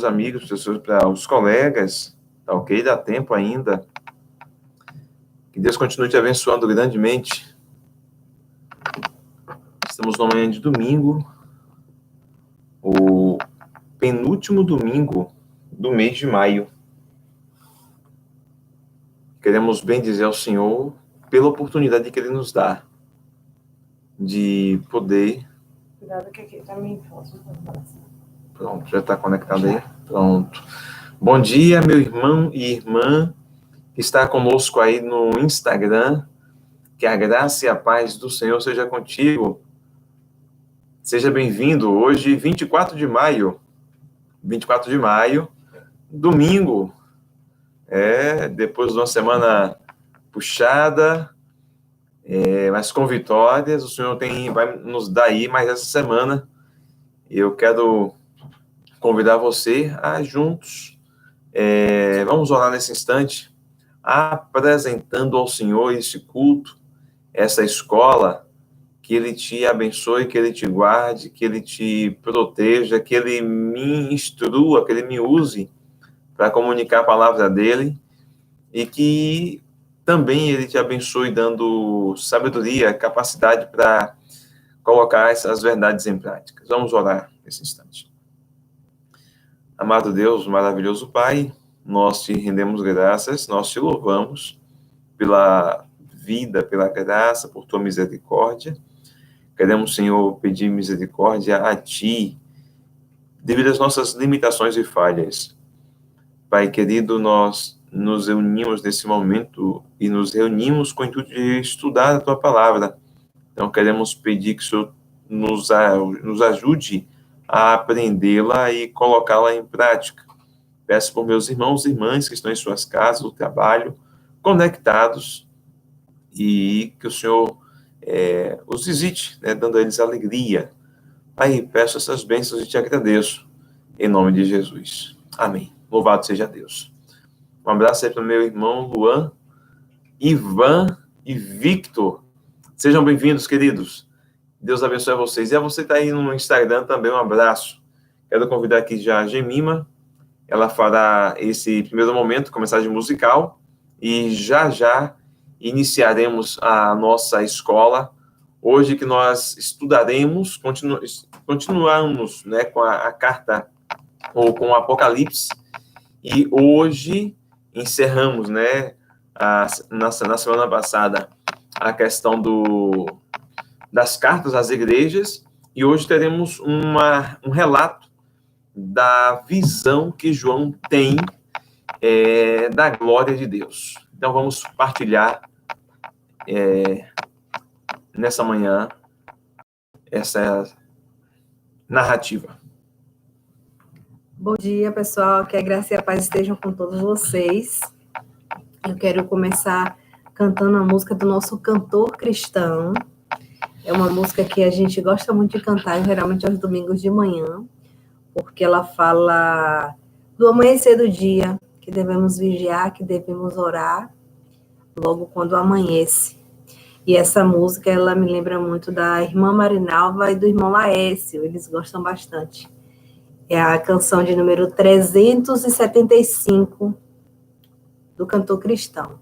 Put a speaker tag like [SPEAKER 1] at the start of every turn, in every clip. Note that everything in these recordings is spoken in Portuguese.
[SPEAKER 1] amigos, para os colegas, tá ok? Dá tempo ainda. Que Deus continue te abençoando grandemente. Estamos na manhã de domingo, o penúltimo domingo do mês de maio. Queremos bendizer ao Senhor pela oportunidade que Ele nos dá de poder...
[SPEAKER 2] Cuidado que aqui também posso.
[SPEAKER 1] Pronto, já está conectado aí? Pronto. Bom dia, meu irmão e irmã que está conosco aí no Instagram. Que a graça e a paz do Senhor seja contigo. Seja bem-vindo. Hoje, 24 de maio. 24 de maio, domingo. Depois de uma semana puxada, mas com vitórias. O Senhor vai nos dar aí mais essa semana. Eu quero convidar você a juntos. Vamos orar nesse instante, apresentando ao Senhor esse culto, essa escola, que Ele te abençoe, que Ele te guarde, que Ele te proteja, que Ele me instrua, que Ele me use para comunicar a palavra dEle, e que também Ele te abençoe dando sabedoria, capacidade para colocar essas verdades em prática. Vamos orar nesse instante. Amado Deus, maravilhoso Pai, nós te rendemos graças, nós te louvamos pela vida, pela graça, por tua misericórdia. Queremos, Senhor, pedir misericórdia a Ti, devido às nossas limitações e falhas. Pai querido, nós nos reunimos nesse momento e nos reunimos com o intuito de estudar a Tua palavra. Então, queremos pedir que o Senhor nos ajude a aprendê-la e colocá-la em prática. Peço por meus irmãos e irmãs que estão em suas casas, no trabalho, conectados, e que o Senhor os visite, dando a eles alegria. Pai, peço essas bênçãos e te agradeço, em nome de Jesus. Amém. Louvado seja Deus. Um abraço aí para o meu irmão Luan, Ivan e Victor. Sejam bem-vindos, queridos. Deus abençoe vocês. E a você que está aí no Instagram também, um abraço. Quero convidar aqui já a Gemima. Ela fará esse primeiro momento com mensagem musical. E já iniciaremos a nossa escola. Hoje que nós estudaremos, continuamos com a carta, ou com o Apocalipse. E hoje encerramos, na semana passada, a questão das cartas às igrejas, e hoje teremos um relato da visão que João tem da glória de Deus. Então, vamos partilhar nessa manhã essa narrativa.
[SPEAKER 2] Bom dia, pessoal. Que a graça e a paz estejam com todos vocês. Eu quero começar cantando a música do nosso cantor cristão. É uma música que a gente gosta muito de cantar, geralmente aos domingos de manhã, porque ela fala do amanhecer do dia, que devemos vigiar, que devemos orar, logo quando amanhece. E essa música, ela me lembra muito da irmã Marinalva e do irmão Laércio, eles gostam bastante. É a canção de número 375 do cantor cristão.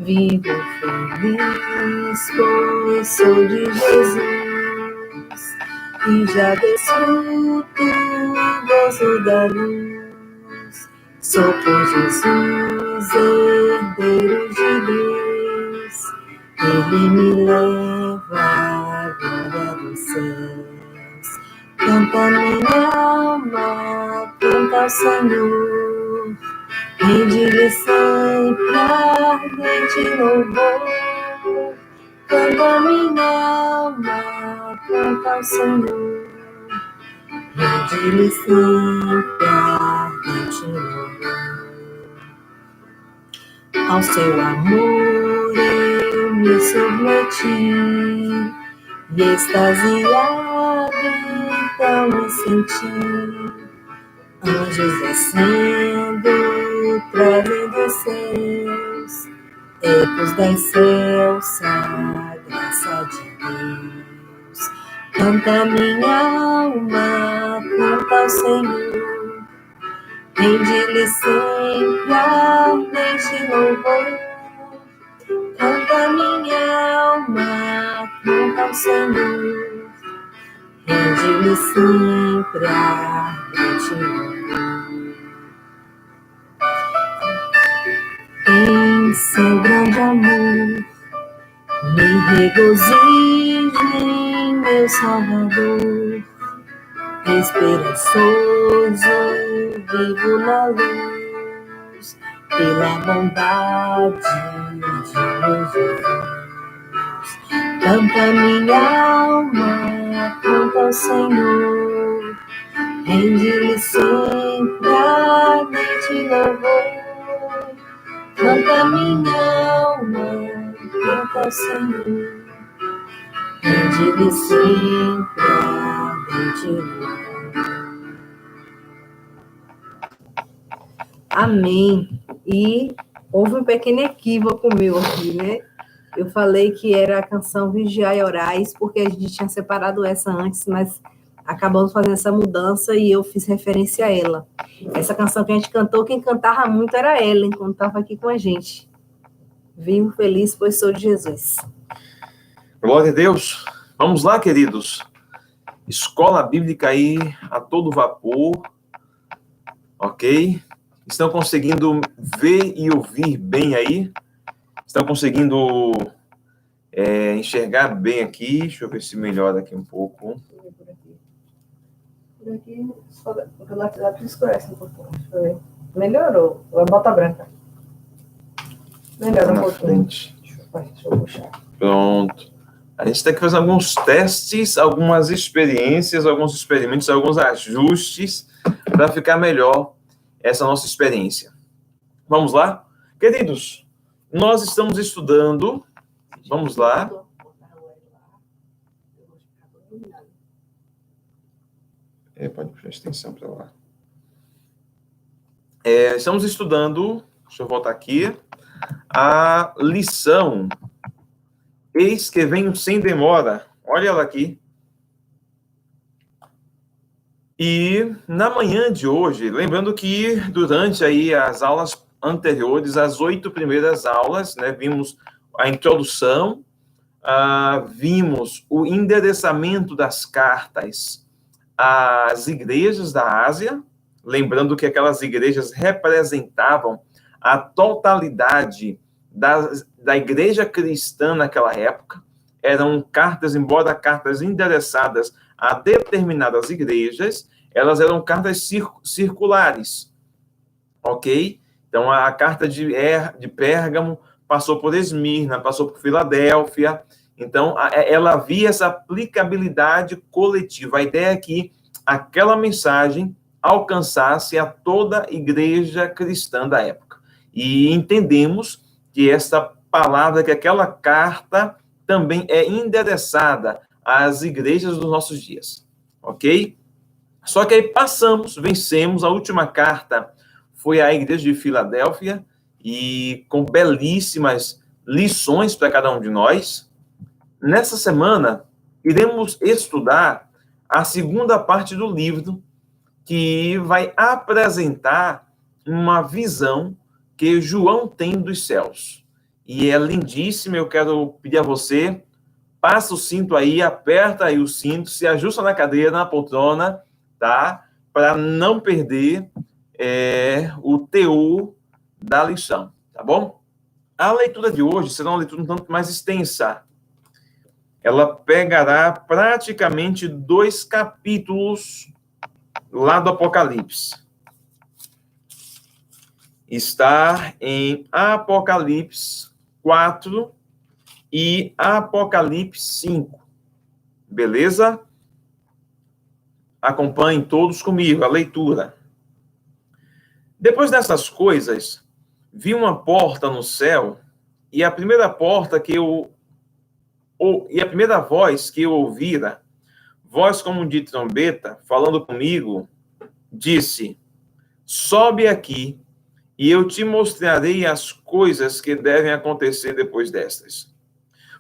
[SPEAKER 2] Vivo feliz, pois sou de Jesus, e já desfruto o gozo da luz. Sou por Jesus, herdeiro de Deus, Ele me leva à glória dos céus. Canta minha alma, canta ao Senhor, rende-lhe sempre ardente louvor. Canta minha alma, canta ao Senhor, rende-lhe sempre ardente louvor. Ao seu amor eu me submeti, e extasiado então me senti. Anjos descendo, trazendo seus ecos das celsa graça de Deus. Canta minha alma, canta ao Senhor, rende-lhe sempre ardente louvor. Canta minha alma, canta ao Senhor, rende-lhe sempre ardente louvor. Em seu grande amor, me regozijo em meu Salvador. Esperançoso, vivo na luz, pela bondade de meu Jesus. Canta minha alma, canta ao Senhor, rende-lhe sempre ardente louvor. Canta minha alma, canta ao Senhor, rende-lhe sempre ardente louvor. Amém. E houve um pequeno equívoco meu aqui, né? Eu falei que era a canção Vigiai e Orais, porque a gente tinha separado essa antes, mas acabamos fazendo essa mudança e eu fiz referência a ela. Essa canção que a gente cantou, quem cantava muito era a Ellen, quando estava aqui com a gente. Vivo feliz, pois sou de Jesus.
[SPEAKER 1] Glória a Deus. Vamos lá, queridos. Escola Bíblica aí a todo vapor. Ok? Estão conseguindo ver e ouvir bem aí? Estão conseguindo enxergar bem aqui? Deixa eu ver se melhora aqui um pouco.
[SPEAKER 2] Por aqui, o WhatsApp escurece um pouquinho. Deixa eu ver. Melhorou. A bota branca. Melhorou um pouquinho. Deixa eu puxar.
[SPEAKER 1] Pronto. A gente tem que fazer alguns testes, algumas experiências, alguns experimentos, alguns ajustes para ficar melhor essa nossa experiência. Vamos lá? Queridos, nós estamos estudando. Vamos lá. Pode puxar a extensão para lá. Estamos estudando, deixa eu voltar aqui, a lição Eis que venho sem demora. Olha ela aqui. E na manhã de hoje, lembrando que durante aí as aulas anteriores, as 8 primeiras aulas, né, vimos a introdução, vimos o endereçamento das cartas às igrejas da Ásia, lembrando que aquelas igrejas representavam a totalidade da igreja cristã naquela época. Eram cartas, embora cartas endereçadas a determinadas igrejas, elas eram cartas circulares, ok? Então, a carta de Pérgamo passou por Esmirna, passou por Filadélfia. Então, ela havia essa aplicabilidade coletiva. A ideia é que aquela mensagem alcançasse a toda a igreja cristã da época. E entendemos que essa palavra, que aquela carta também é endereçada às igrejas dos nossos dias, ok? Só que aí vencemos, a última carta foi à igreja de Filadélfia, e com belíssimas lições para cada um de nós. Nessa semana, iremos estudar a segunda parte do livro, que vai apresentar uma visão que João tem dos céus. E é lindíssima, eu quero pedir a você, passa o cinto aí, aperta aí o cinto, se ajusta na cadeira, na poltrona, tá? Para não perder o teor da lição, tá bom? A leitura de hoje será uma leitura um tanto mais extensa. Ela pegará praticamente 2 capítulos lá do Apocalipse. Está em Apocalipse 4 e Apocalipse 5. Beleza? Acompanhem todos comigo a leitura. Depois dessas coisas, vi uma porta no céu, e a primeira porta que eu e a primeira voz que eu ouvira, voz como de trombeta, falando comigo, disse: sobe aqui, e eu te mostrarei as coisas que devem acontecer depois destas.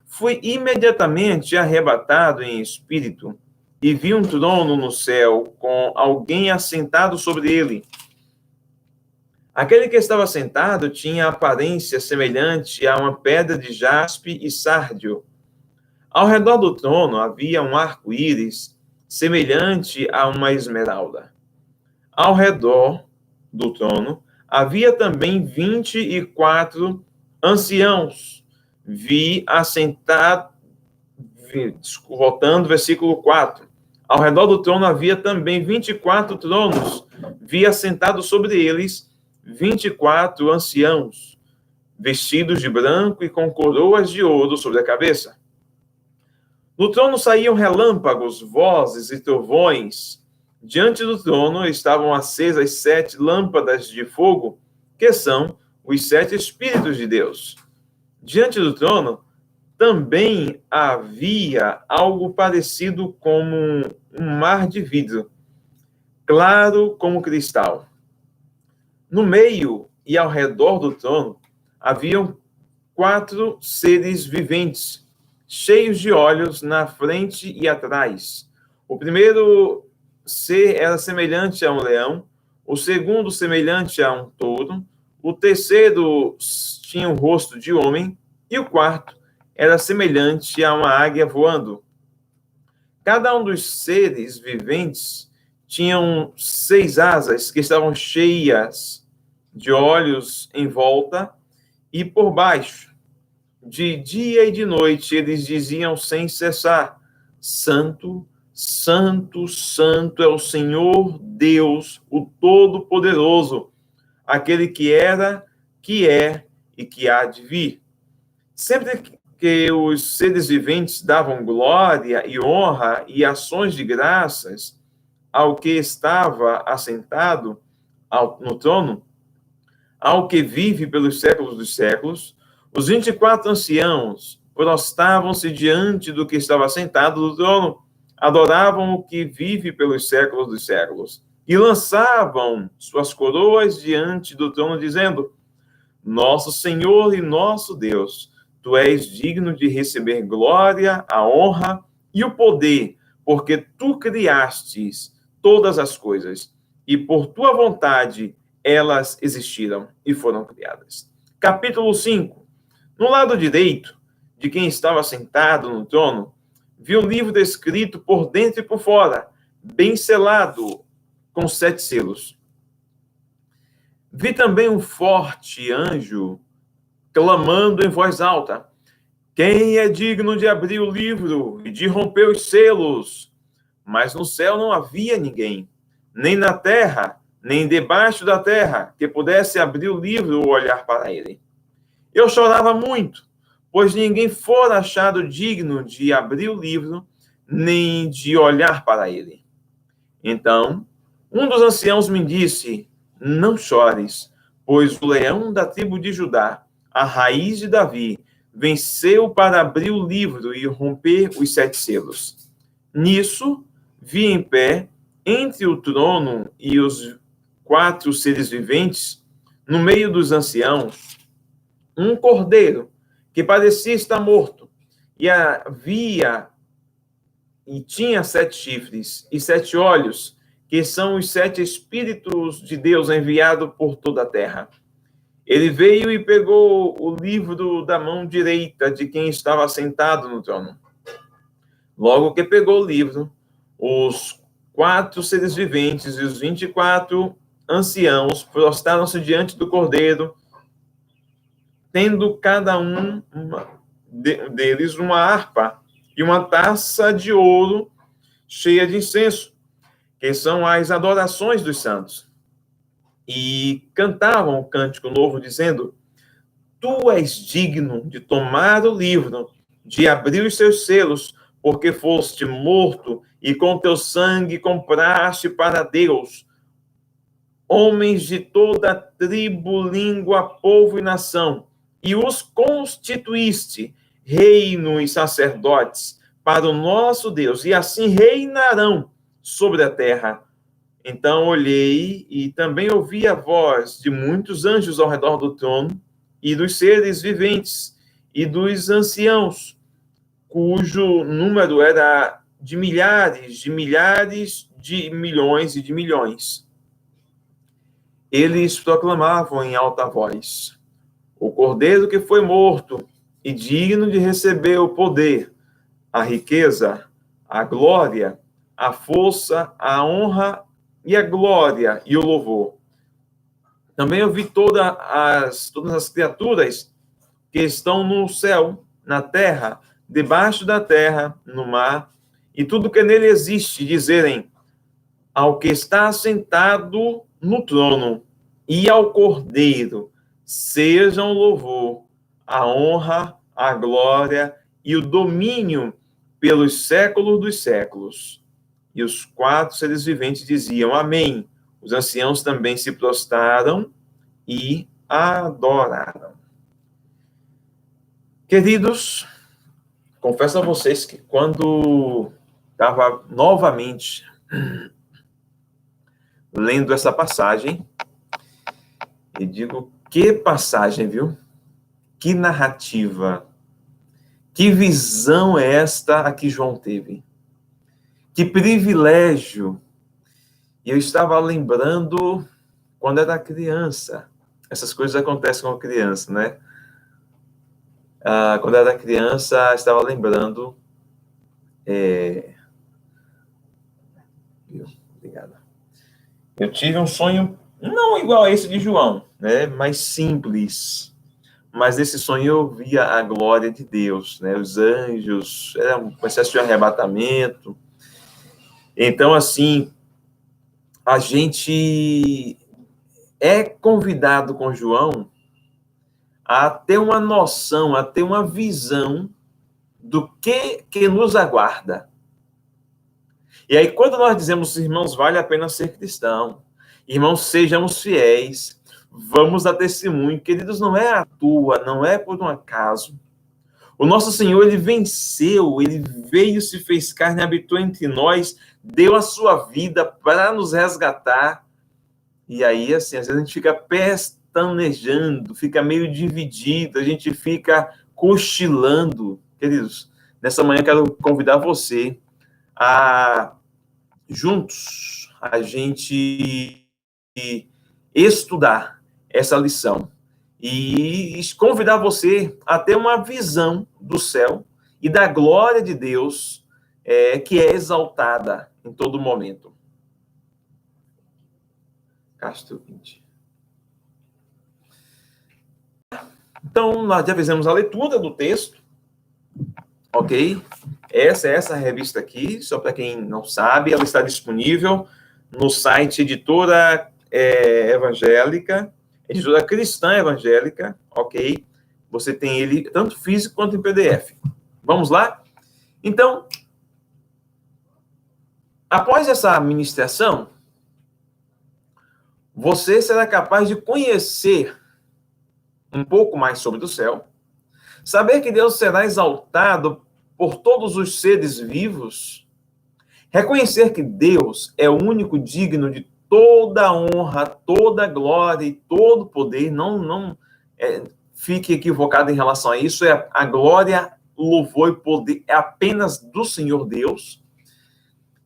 [SPEAKER 1] Fui imediatamente arrebatado em espírito e vi um trono no céu com alguém assentado sobre ele. Aquele que estava sentado tinha aparência semelhante a uma pedra de jaspe e sárdio. Ao redor do trono havia um arco-íris semelhante a uma esmeralda. Ao redor do trono havia também 24 anciãos. Voltando, versículo 4. Ao redor do trono havia também 24 tronos. Vi assentados sobre eles 24 anciãos, vestidos de branco e com coroas de ouro sobre a cabeça. Do trono saíam relâmpagos, vozes e trovões. Diante do trono estavam acesas 7 lâmpadas de fogo, que são os 7 Espíritos de Deus. Diante do trono também havia algo parecido como um mar de vidro, claro como cristal. No meio e ao redor do trono haviam 4 seres viventes, cheios de olhos na frente e atrás. O primeiro ser era semelhante a um leão, o segundo semelhante a um touro, o terceiro tinha o rosto de homem e o quarto era semelhante a uma águia voando. Cada um dos seres viventes tinham 6 asas que estavam cheias de olhos em volta e por baixo. De dia e de noite eles diziam sem cessar: Santo, Santo, Santo é o Senhor Deus, o Todo-Poderoso, aquele que era, que é e que há de vir. Sempre que os seres viventes davam glória e honra e ações de graças ao que estava assentado no trono, ao que vive pelos séculos dos séculos, os 24 anciãos prostravam-se diante do que estava sentado no trono, adoravam o que vive pelos séculos dos séculos, e lançavam suas coroas diante do trono, dizendo: Nosso Senhor e nosso Deus, Tu és digno de receber glória, a honra e o poder, porque Tu criastes todas as coisas, e por Tua vontade elas existiram e foram criadas. Capítulo 5. No lado direito de quem estava sentado no trono, vi um livro escrito por dentro e por fora, bem selado com 7 selos. Vi também um forte anjo clamando em voz alta: Quem é digno de abrir o livro e de romper os selos? Mas no céu não havia ninguém, nem na terra, nem debaixo da terra, que pudesse abrir o livro ou olhar para ele. Eu chorava muito, pois ninguém fora achado digno de abrir o livro, nem de olhar para ele. Então, um dos anciãos me disse: Não chores, pois o leão da tribo de Judá, a raiz de Davi, venceu para abrir o livro e romper os 7 selos. Nisso, vi em pé, entre o trono e os 4 seres viventes, no meio dos anciãos, um cordeiro que parecia estar morto, e tinha 7 chifres e 7 olhos, que são os 7 Espíritos de Deus enviados por toda a terra. Ele veio e pegou o livro da mão direita de quem estava sentado no trono. Logo que pegou o livro, os 4 seres viventes e os 24 anciãos prostraram-se diante do cordeiro, tendo cada um deles uma harpa e uma taça de ouro cheia de incenso, que são as adorações dos santos. E cantavam o cântico novo, dizendo: Tu és digno de tomar o livro, de abrir os seus selos, porque foste morto e com teu sangue compraste para Deus homens de toda tribo, língua, povo e nação, e os constituíste reino e sacerdotes para o nosso Deus, e assim reinarão sobre a terra. Então olhei e também ouvi a voz de muitos anjos ao redor do trono, e dos seres viventes, e dos anciãos, cujo número era de milhares, de milhares, de milhões e de milhões. Eles proclamavam em alta voz: o Cordeiro que foi morto e digno de receber o poder, a riqueza, a glória, a força, a honra e a glória e o louvor. Também eu vi todas as criaturas que estão no céu, na terra, debaixo da terra, no mar, e tudo que nele existe, dizerem: ao que está sentado no trono e ao Cordeiro sejam o louvor, a honra, a glória e o domínio pelos séculos dos séculos. E os 4 seres viventes diziam: amém. Os anciãos também se prostraram e adoraram. Queridos, confesso a vocês que quando estava novamente lendo essa passagem, e digo, que passagem, viu? Que narrativa, que visão é esta a que João teve? Que privilégio! E eu estava lembrando quando era criança. Essas coisas acontecem com a criança, né? Quando eu era criança, estava lembrando. Obrigado. Eu tive um sonho, não igual a esse de João, né? Mais simples. Mas nesse sonho eu via a glória de Deus, né? Os anjos, era um processo de arrebatamento. Então, assim, a gente é convidado com João a ter uma noção, a ter uma visão do que nos aguarda. E aí, quando nós dizemos, irmãos, vale a pena ser cristão, irmãos, sejamos fiéis, vamos dar testemunho, queridos, não é à toa, não é por um acaso. O nosso Senhor, ele venceu, ele veio, se fez carne, habitou entre nós, deu a sua vida para nos resgatar. E aí, assim, às vezes a gente fica pestanejando, fica meio dividido, a gente fica cochilando. Queridos, nessa manhã eu quero convidar você a, juntos, a gente estudar essa lição e convidar você a ter uma visão do céu e da glória de Deus que é exaltada em todo momento. Castro 20. Então, nós já fizemos a leitura do texto, ok? Essa revista aqui, só para quem não sabe, ela está disponível no site Editora Evangélica, Editora Cristã Evangélica, ok? Você tem ele tanto físico quanto em PDF. Vamos lá? Então, após essa ministração, você será capaz de conhecer um pouco mais sobre o céu, saber que Deus será exaltado por todos os seres vivos, reconhecer que Deus é o único digno de toda honra, toda glória e todo poder, não fique equivocado em relação a isso, a glória, louvor e poder é apenas do Senhor Deus.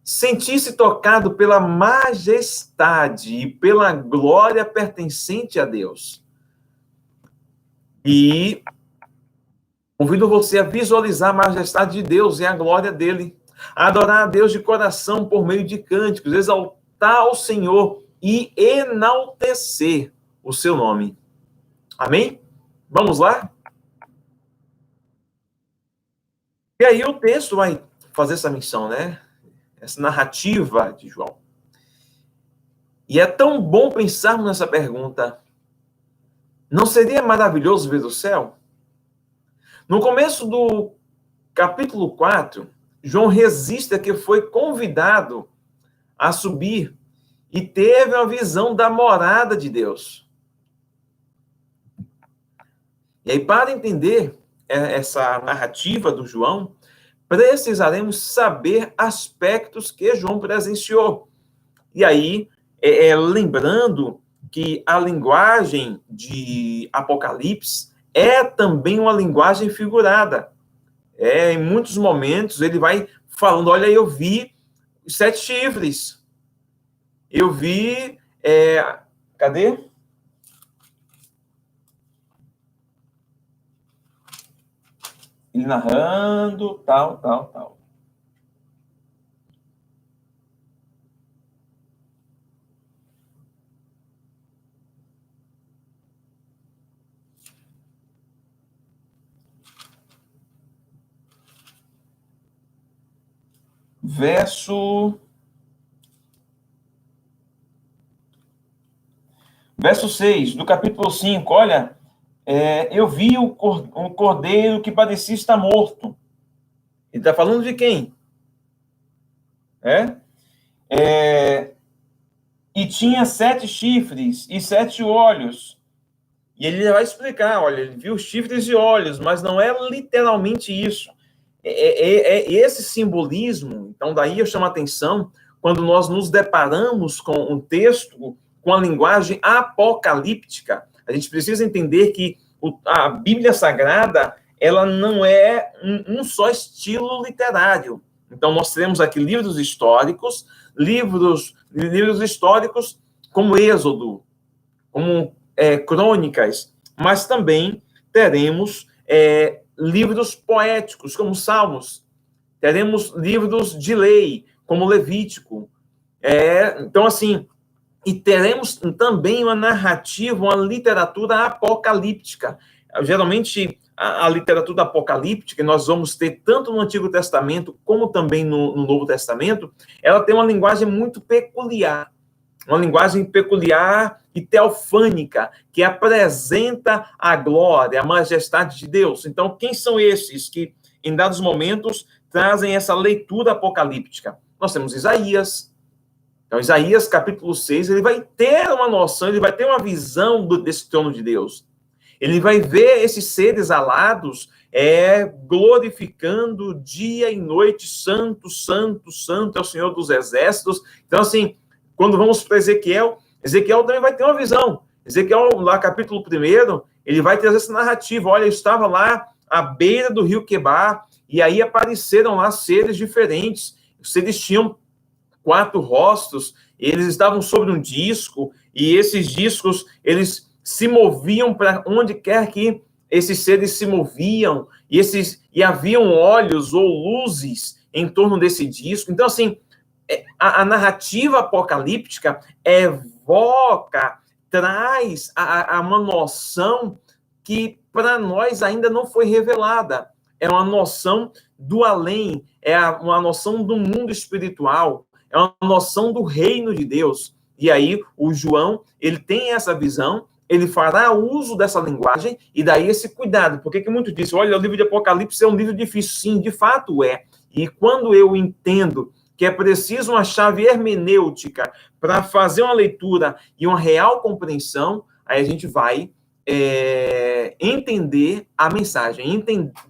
[SPEAKER 1] Sentir-se tocado pela majestade e pela glória pertencente a Deus. E convido você a visualizar a majestade de Deus e a glória dele, a adorar a Deus de coração por meio de cânticos, exaltar o Senhor e enaltecer o seu nome. Amém? Vamos lá? E aí o texto vai fazer essa menção, né? Essa narrativa de João. E é tão bom pensarmos nessa pergunta. Não seria maravilhoso ver o céu? No começo do capítulo 4, João registra que foi convidado a subir e teve uma visão da morada de Deus. E aí, para entender essa narrativa do João, precisaremos saber aspectos que João presenciou. E aí, lembrando que a linguagem de Apocalipse é também uma linguagem figurada. Em muitos momentos, ele vai falando, olha, eu vi 7 chifres. Eu vi... cadê? Ele narrando, tal. Verso 6, do capítulo 5, olha, eu vi um cordeiro que parecia estar morto. Ele está falando de quem? E tinha 7 chifres e 7 olhos. E ele vai explicar, olha, ele viu chifres e olhos, mas não é literalmente isso. Esse simbolismo, então daí eu chamo a atenção, quando nós nos deparamos com um texto, com a linguagem apocalíptica, a gente precisa entender que a Bíblia Sagrada, ela não é um só estilo literário. Então, nós temos aqui livros históricos como Êxodo, como crônicas, mas também teremos livros poéticos, como Salmos, teremos livros de lei, como Levítico. Então, assim, e teremos também uma narrativa, uma literatura apocalíptica. Geralmente, a literatura apocalíptica, nós vamos ter tanto no Antigo Testamento, como também no Novo Testamento, ela tem uma linguagem muito peculiar. Uma linguagem peculiar e teofânica, que apresenta a glória, a majestade de Deus. Então, quem são esses que, em dados momentos, trazem essa leitura apocalíptica? Nós temos Isaías. Então, Isaías, capítulo 6, ele vai ter uma noção, ele vai ter uma visão desse trono de Deus. Ele vai ver esses seres alados glorificando dia e noite, santo, santo, santo é o Senhor dos Exércitos. Então, assim, quando vamos para Ezequiel também vai ter uma visão. Ezequiel, lá capítulo 1, ele vai trazer essa narrativa. Olha, eu estava lá à beira do rio Quebar, e aí apareceram lá seres diferentes. Os seres tinham 4 rostos, eles estavam sobre um disco, e esses discos, eles se moviam para onde quer que esses seres se moviam, e haviam olhos ou luzes em torno desse disco. Então, assim, a narrativa apocalíptica evoca, traz uma noção que para nós ainda não foi revelada. É uma noção do além, uma noção do mundo espiritual, é uma noção do reino de Deus. E aí o João, ele tem essa visão, ele fará uso dessa linguagem e daí esse cuidado. Porque que muito diz, olha, o livro de Apocalipse é um livro difícil. Sim, de fato é. E quando eu entendo que é preciso uma chave hermenêutica para fazer uma leitura e uma real compreensão, aí a gente vai entender a mensagem,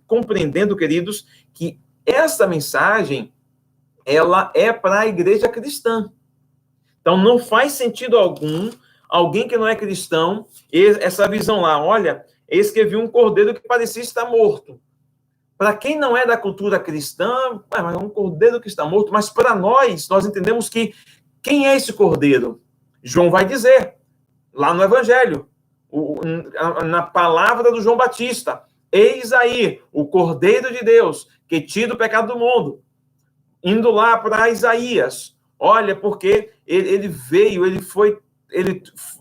[SPEAKER 1] compreendendo, queridos, que essa mensagem, ela é para a igreja cristã. Então, não faz sentido algum alguém que não é cristão, essa visão lá, olha, eis que viu um cordeiro que parecia estar morto. Para quem não é da cultura cristã, mas é um cordeiro que está morto, mas para nós entendemos que quem é esse cordeiro? João vai dizer, lá no Evangelho, na palavra do João Batista, eis aí o cordeiro de Deus, que tira o pecado do mundo. Indo lá para Isaías, olha, porque ele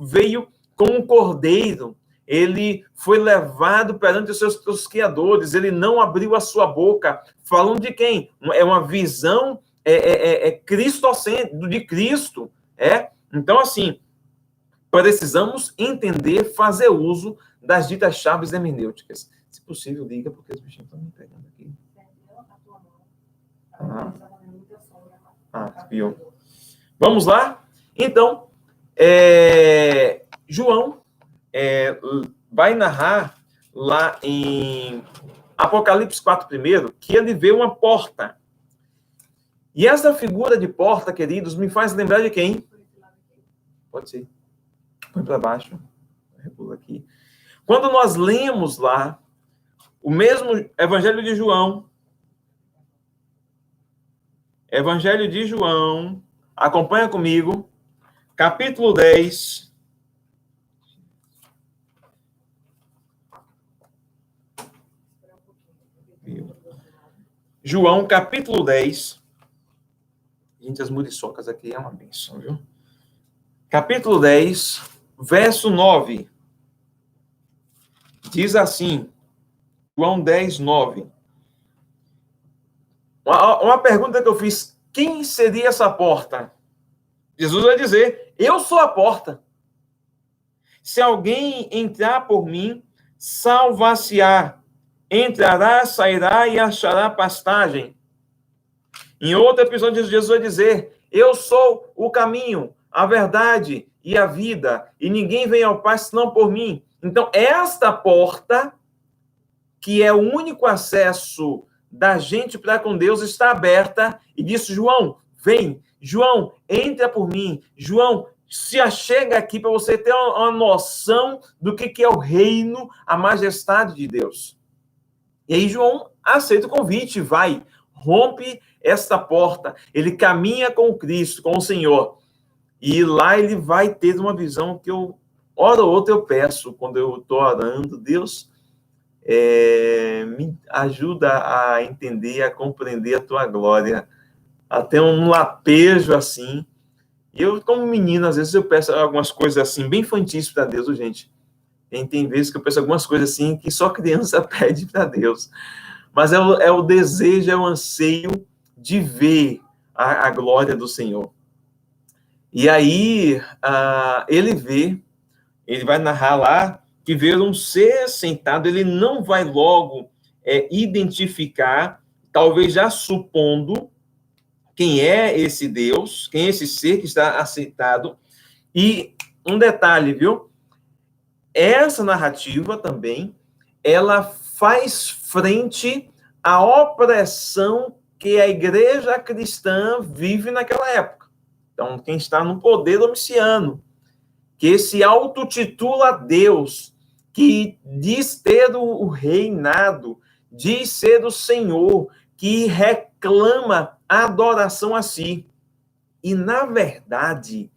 [SPEAKER 1] veio como um cordeiro, ele foi levado perante os seus criadores, ele não abriu a sua boca, falando de quem? É uma visão cristocêntrica, de Cristo, Então, assim, precisamos entender, fazer uso das ditas chaves hermenêuticas. Se possível, diga, porque os bichinhos estão me pegando aqui. Viu? Vamos lá? Então, João vai narrar lá em Apocalipse 4 primeiro, que ele vê uma porta. E essa figura de porta, queridos, me faz lembrar de quem? Pode ser. Põe para baixo. Repula aqui. Quando nós lemos lá o mesmo Evangelho de João, acompanha comigo, capítulo 10. João, capítulo 10. Gente, as muriçocas aqui é uma bênção, viu? Capítulo 10, verso 9. Diz assim, João 10, 9. Uma pergunta que eu fiz, quem seria essa porta? Jesus vai dizer, eu sou a porta. Se alguém entrar por mim, salvar-se-á. Entrará, sairá e achará pastagem. Em outro episódio, Jesus vai dizer, eu sou o caminho, a verdade e a vida, e ninguém vem ao Pai senão por mim. Então, esta porta, que é o único acesso da gente para com Deus, está aberta, e disse, João, vem, João, entra por mim, João, se achega aqui para você ter uma noção do que é o reino, a majestade de Deus. E aí João aceita o convite, vai, rompe esta porta, ele caminha com Cristo, com o Senhor, e lá ele vai ter uma visão que eu, hora ou outra eu peço, quando eu estou orando, Deus, me ajuda a entender, a compreender a tua glória, até um lapejo assim. Eu, como menino, às vezes eu peço algumas coisas assim, bem infantis para Deus, gente. Tem vezes que eu peço algumas coisas assim que só criança pede para Deus. Mas é o desejo, é o anseio de ver a glória do Senhor. E aí, ele vai narrar lá que vê um ser sentado, ele não vai logo identificar, talvez já supondo quem é esse Deus, quem é esse ser que está assentado. E um detalhe, viu? Essa narrativa também, ela faz frente à opressão que a igreja cristã vive naquela época. Então, quem está no poder domiciano, que se autotitula Deus, que diz ter o reinado, diz ser o Senhor, que reclama a adoração a si. E, na verdade,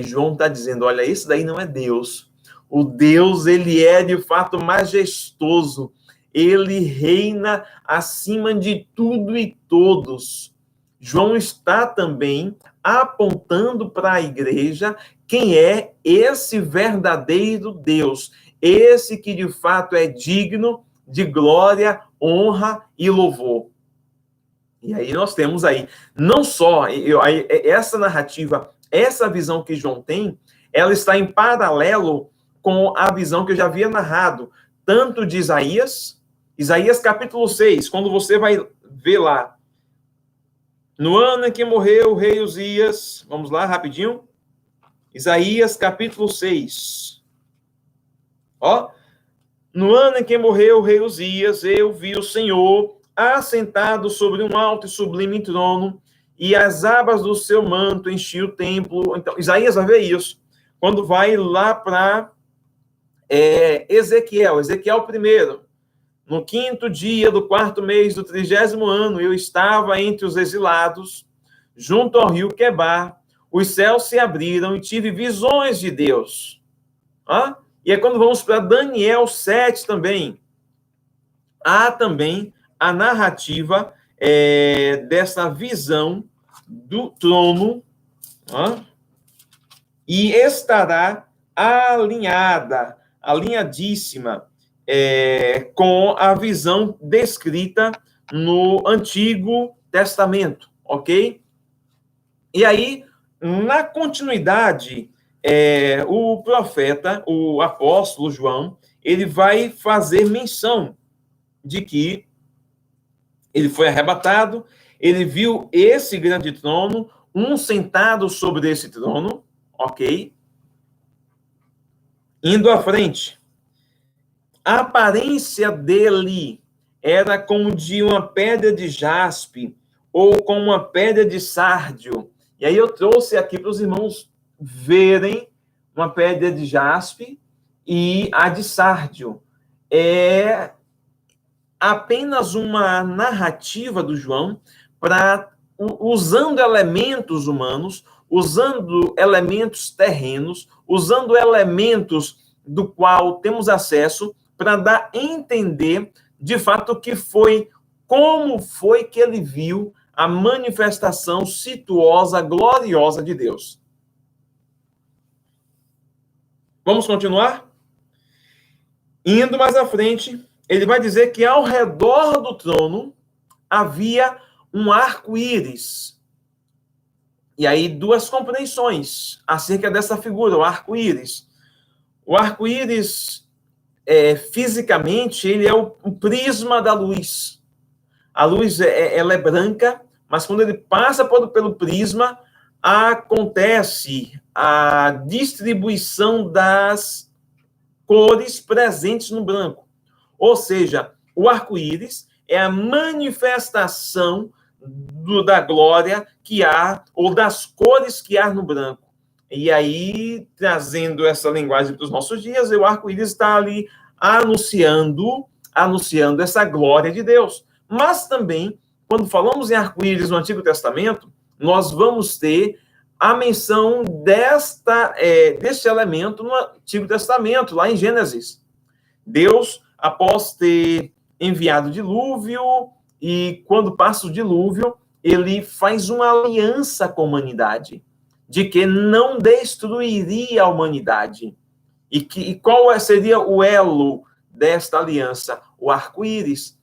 [SPEAKER 1] João está dizendo, olha, esse daí não é Deus. O Deus, ele é, de fato, majestoso. Ele reina acima de tudo e todos. João está também apontando para a igreja quem é esse verdadeiro Deus. Esse que, de fato, é digno de glória, honra e louvor. E aí nós temos aí, não só essa narrativa, essa visão que João tem, ela está em paralelo com a visão que eu já havia narrado, tanto de Isaías capítulo 6, quando você vai ver lá, no ano em que morreu o rei Uzias, vamos lá, rapidinho, Isaías capítulo 6, ó, no ano em que morreu o rei Uzias, eu vi o Senhor assentado sobre um alto e sublime trono, e as abas do seu manto enchiam o templo. Então, Isaías vai ver isso. Quando vai lá para Ezequiel 1, no 5º dia do 4º mês do 30º ano, eu estava entre os exilados, junto ao rio Quebar, os céus se abriram e tive visões de Deus. E é quando vamos para Daniel 7 também. Há também a narrativa dessa visão do trono, e estará alinhadíssima com a visão descrita no Antigo Testamento, ok? E aí, na continuidade, o profeta, o apóstolo João, ele vai fazer menção de que ele foi arrebatado, ele viu esse grande trono, um sentado sobre esse trono, ok? Indo à frente. A aparência dele era como de uma pedra de jaspe ou como uma pedra de sárdio. E aí eu trouxe aqui para os irmãos verem uma pedra de jaspe e a de sárdio. É apenas uma narrativa do João para usando elementos humanos, usando elementos terrenos, usando elementos do qual temos acesso para dar a entender de fato o que foi, como foi que ele viu a manifestação situosa, gloriosa de Deus. Vamos continuar? Indo mais à frente, ele vai dizer que ao redor do trono havia um arco-íris. E aí, duas compreensões acerca dessa figura, o arco-íris. O arco-íris, fisicamente, ele é o prisma da luz. A luz, ela é branca, mas quando ele passa pelo prisma, acontece a distribuição das cores presentes no branco. Ou seja, o arco-íris é a manifestação da glória que há, ou das cores que há no branco. E aí, trazendo essa linguagem para os nossos dias, o arco-íris está ali anunciando essa glória de Deus. Mas também, quando falamos em arco-íris no Antigo Testamento, nós vamos ter a menção deste elemento no Antigo Testamento, lá em Gênesis. Deus, após ter enviado o dilúvio, e quando passa o dilúvio, ele faz uma aliança com a humanidade, de que não destruiria a humanidade. E qual seria o elo desta aliança? O arco-íris.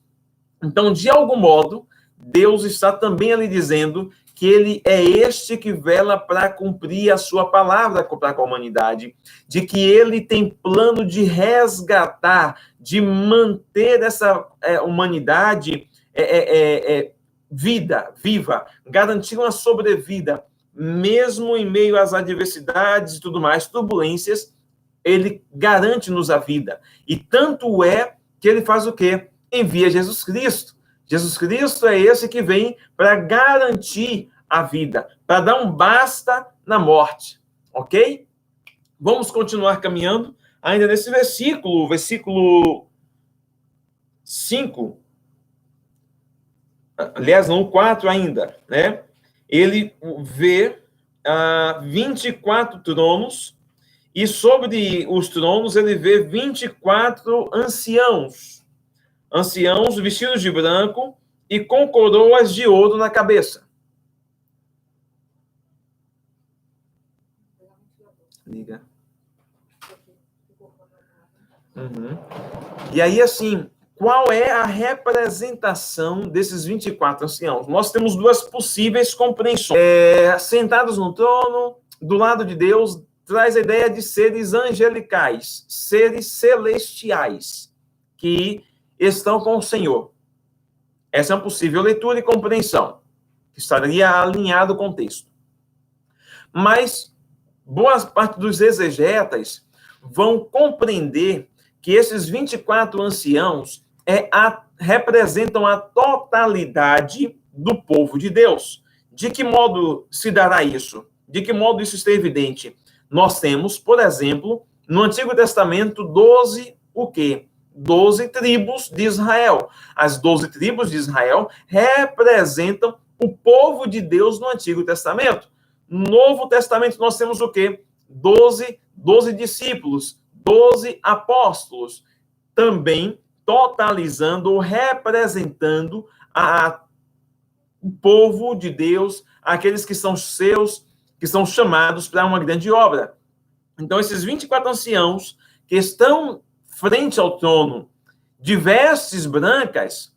[SPEAKER 1] Então, de algum modo, Deus está também ali dizendo que ele é este que vela para cumprir a sua palavra para com a humanidade, de que ele tem plano de resgatar, de manter essa humanidade viva, garantir uma sobrevida, mesmo em meio às adversidades e tudo mais, turbulências, ele garante-nos a vida. E tanto é que ele faz o quê? Envia Jesus Cristo. Jesus Cristo é esse que vem para garantir a vida, para dar um basta na morte, ok? Vamos continuar caminhando ainda nesse versículo 5, aliás, não, 4 ainda, né? Ele vê 24 tronos, e sobre os tronos ele vê 24 anciãos vestidos de branco e com coroas de ouro na cabeça. Liga. E aí, assim, qual é a representação desses 24 anciãos? Nós temos duas possíveis compreensões. Sentados no trono, do lado de Deus, traz a ideia de seres angelicais, seres celestiais, que estão com o Senhor. Essa é uma possível leitura e compreensão, que estaria alinhado com o texto. Mas boa parte dos exegetas vão compreender que esses 24 anciãos representam a totalidade do povo de Deus. De que modo se dará isso? De que modo isso está evidente? Nós temos, por exemplo, no Antigo Testamento, 12 tribos de Israel. As 12 tribos de Israel representam o povo de Deus no Antigo Testamento. No Novo Testamento, nós temos o quê? 12 discípulos, 12 apóstolos, também totalizando ou representando o povo de Deus, aqueles que são seus, que são chamados para uma grande obra. Então, esses 24 anciãos que estão frente ao trono, de vestes brancas,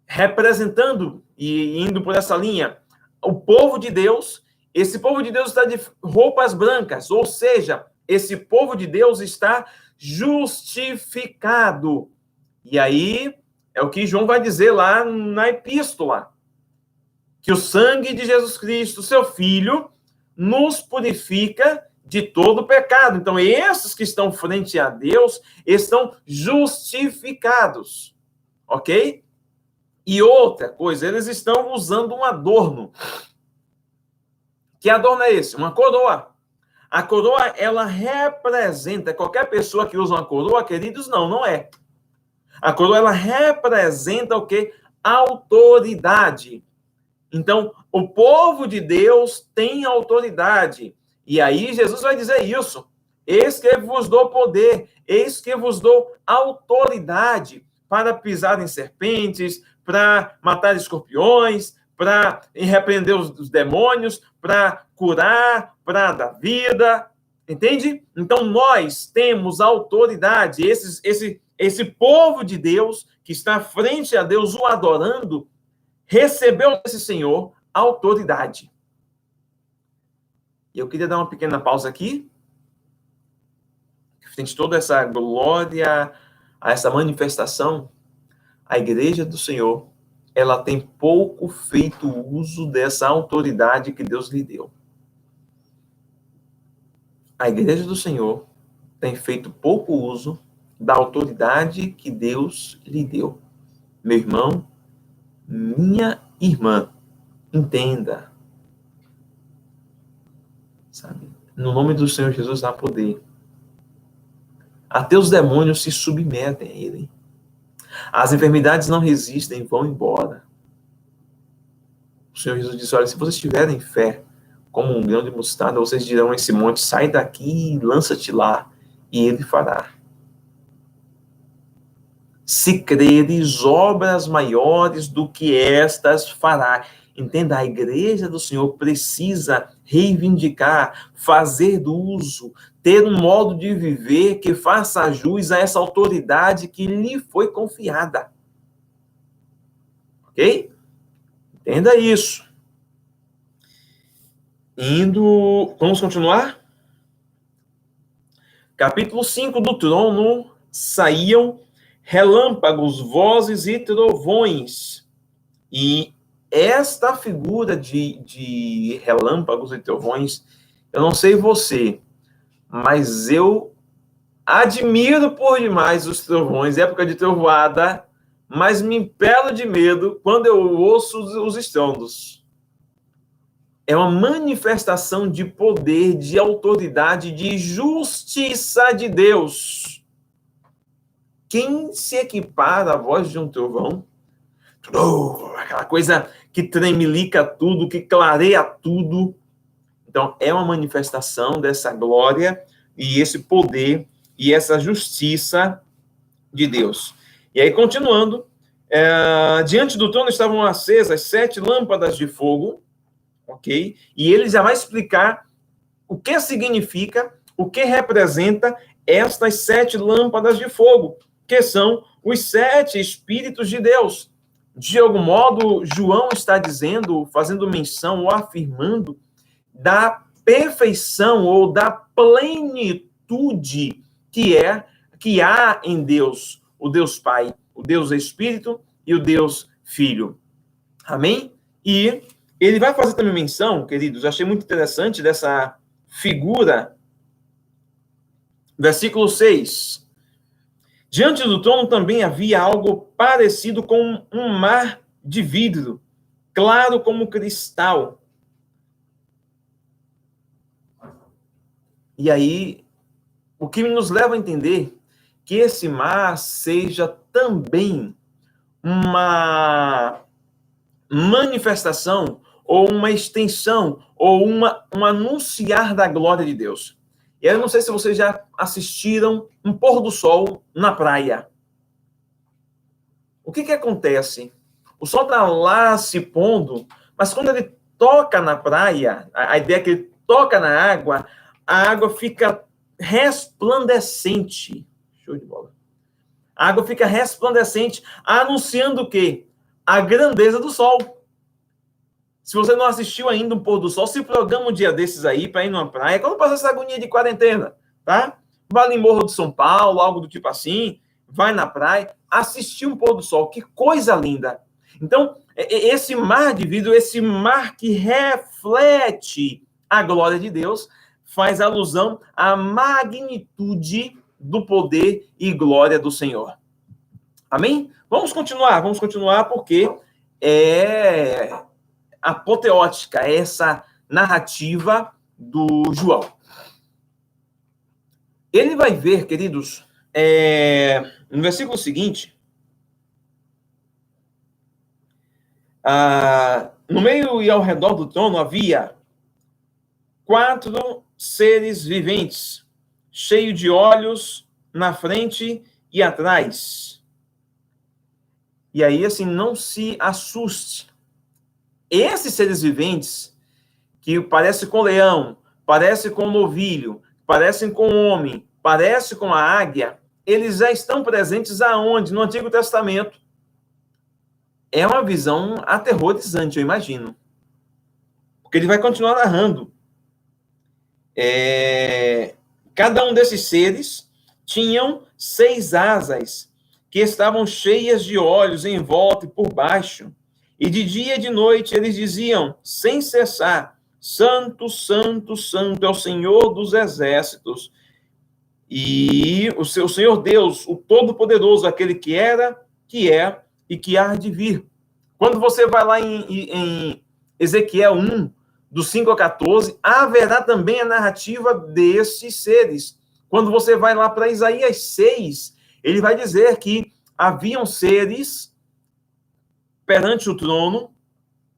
[SPEAKER 1] representando e indo por essa linha, o povo de Deus. Esse povo de Deus está de roupas brancas, ou seja, esse povo de Deus está justificado. E aí, é o que João vai dizer lá na epístola, que o sangue de Jesus Cristo, seu Filho, nos purifica de todo pecado. Então, esses que estão frente a Deus estão justificados, ok? E outra coisa, eles estão usando um adorno. Que adorno é esse? Uma coroa. A coroa, ela representa, qualquer pessoa que usa uma coroa, queridos, não é. A coroa, ela representa o quê? Autoridade. Então, o povo de Deus tem autoridade. E aí, Jesus vai dizer isso. Eis que vos dou poder, eis que vos dou autoridade para pisar em serpentes, para matar escorpiões, para repreender os demônios, para curar, para dar vida. Entende? Então, nós temos autoridade. Esse povo de Deus, que está frente a Deus, o adorando, recebeu desse Senhor autoridade. E eu queria dar uma pequena pausa aqui. Frente a toda essa glória, a essa manifestação, a igreja do Senhor, ela tem pouco feito uso dessa autoridade que Deus lhe deu. A igreja do Senhor tem feito pouco uso da autoridade que Deus lhe deu. Meu irmão, minha irmã, entenda. Sabe? No nome do Senhor Jesus há poder. Até os demônios se submetem a ele. As enfermidades não resistem, vão embora. O Senhor Jesus disse, olha, se vocês tiverem fé, como um grão de mostarda, vocês dirão a esse monte, sai daqui e lança-te lá, e ele fará. Se creres, obras maiores do que estas fará. Entenda, a igreja do Senhor precisa reivindicar, fazer do uso, ter um modo de viver que faça jus a essa autoridade que lhe foi confiada. Ok? Entenda isso. Vamos continuar? Capítulo 5 do trono, saíam relâmpagos, vozes e trovões. E esta figura de relâmpagos e trovões, eu não sei você, mas eu admiro por demais os trovões, época de trovoada, mas me impelo de medo quando eu ouço os estrondos. É uma manifestação de poder, de autoridade, de justiça de Deus. Quem se equipara à voz de um trovão? Aquela coisa que tremelica tudo, que clareia tudo. Então, é uma manifestação dessa glória e esse poder e essa justiça de Deus. E aí, continuando, diante do trono estavam acesas 7 lâmpadas de fogo, ok? E ele já vai explicar o que significa, o que representa estas 7 lâmpadas de fogo, que são os 7 Espíritos de Deus. De algum modo, João está dizendo, fazendo menção ou afirmando da perfeição ou da plenitude que há em Deus, o Deus Pai, o Deus Espírito e o Deus Filho. Amém? E ele vai fazer também menção, queridos, eu achei muito interessante dessa figura. Versículo 6. Diante do trono também havia algo parecido com um mar de vidro, claro como cristal. E aí, o que nos leva a entender que esse mar seja também uma manifestação, ou uma extensão, ou um anunciar da glória de Deus. E eu não sei se vocês já assistiram um pôr do sol na praia. O que acontece? O sol está lá se pondo, mas quando ele toca na praia, a ideia é que ele toca na água, a água fica resplandecente. Show de bola. A água fica resplandecente, anunciando o quê? A grandeza do sol. Se você não assistiu ainda um pôr do sol, se programa um dia desses aí para ir numa praia, quando passa essa agonia de quarentena, tá? Vai em Morro de São Paulo, algo do tipo assim, vai na praia, assistir um pôr do sol, que coisa linda. Então, esse mar de vidro, esse mar que reflete a glória de Deus, faz alusão à magnitude do poder e glória do Senhor. Amém? Vamos Vamos continuar porque é apoteótica essa narrativa do João. Ele vai ver, queridos, no versículo seguinte, no meio e ao redor do trono havia 4 seres viventes, cheios de olhos na frente e atrás. E aí, assim, não se assuste. Esses seres viventes, que parecem com o leão, parecem com o novilho, parecem com o homem, parecem com a águia, eles já estão presentes aonde? No Antigo Testamento. É uma visão aterrorizante, eu imagino. Porque ele vai continuar narrando. Cada um desses seres tinham 6 asas que estavam cheias de olhos em volta e por baixo. E de dia e de noite eles diziam, sem cessar, Santo, Santo, Santo é o Senhor dos Exércitos. E o Senhor Deus, o Todo-Poderoso, aquele que era, que é e que há de vir. Quando você vai lá em Ezequiel 1, do 5 a 14, haverá também a narrativa desses seres. Quando você vai lá para Isaías 6, ele vai dizer que haviam seres perante o trono,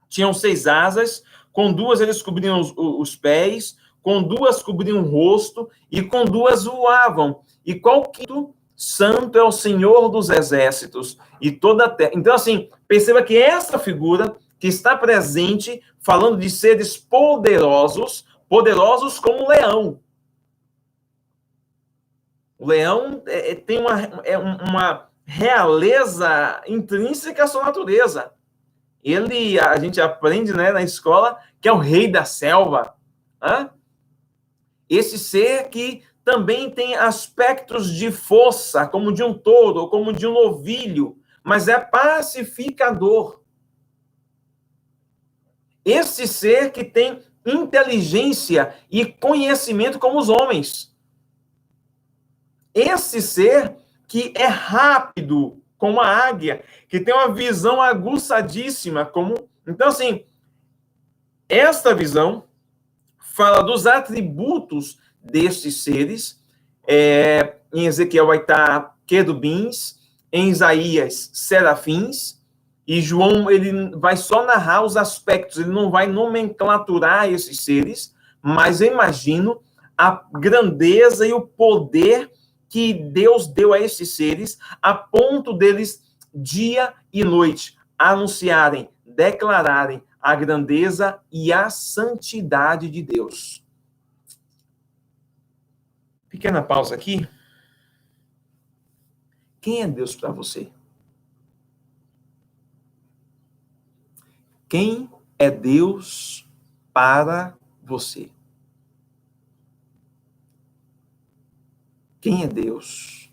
[SPEAKER 1] tinham 6 asas, com 2 eles cobriam os pés, com 2 cobriam o rosto, e com 2 voavam. E qual quinto? Santo é o Senhor dos Exércitos, e toda a terra. Então, assim, perceba que essa figura que está presente, falando de seres poderosos, poderosos como o leão. O leão tem uma realeza intrínseca à sua natureza. A gente aprende, né, na escola que é o rei da selva. Esse ser que também tem aspectos de força, como de um touro, ou como de um novilho, mas é pacificador. Esse ser que tem inteligência e conhecimento como os homens. Esse ser que é rápido, como a águia, que tem uma visão aguçadíssima, como... Então, assim, esta visão fala dos atributos destes seres. Em Ezequiel vai estar querubins, em Isaías, serafins, e João, ele vai só narrar os aspectos, ele não vai nomenclaturar esses seres, mas eu imagino a grandeza e o poder que Deus deu a esses seres, a ponto deles, dia e noite, anunciarem, declararem a grandeza e a santidade de Deus. Pequena pausa aqui. Quem é Deus para você? Quem é Deus para você? Quem é Deus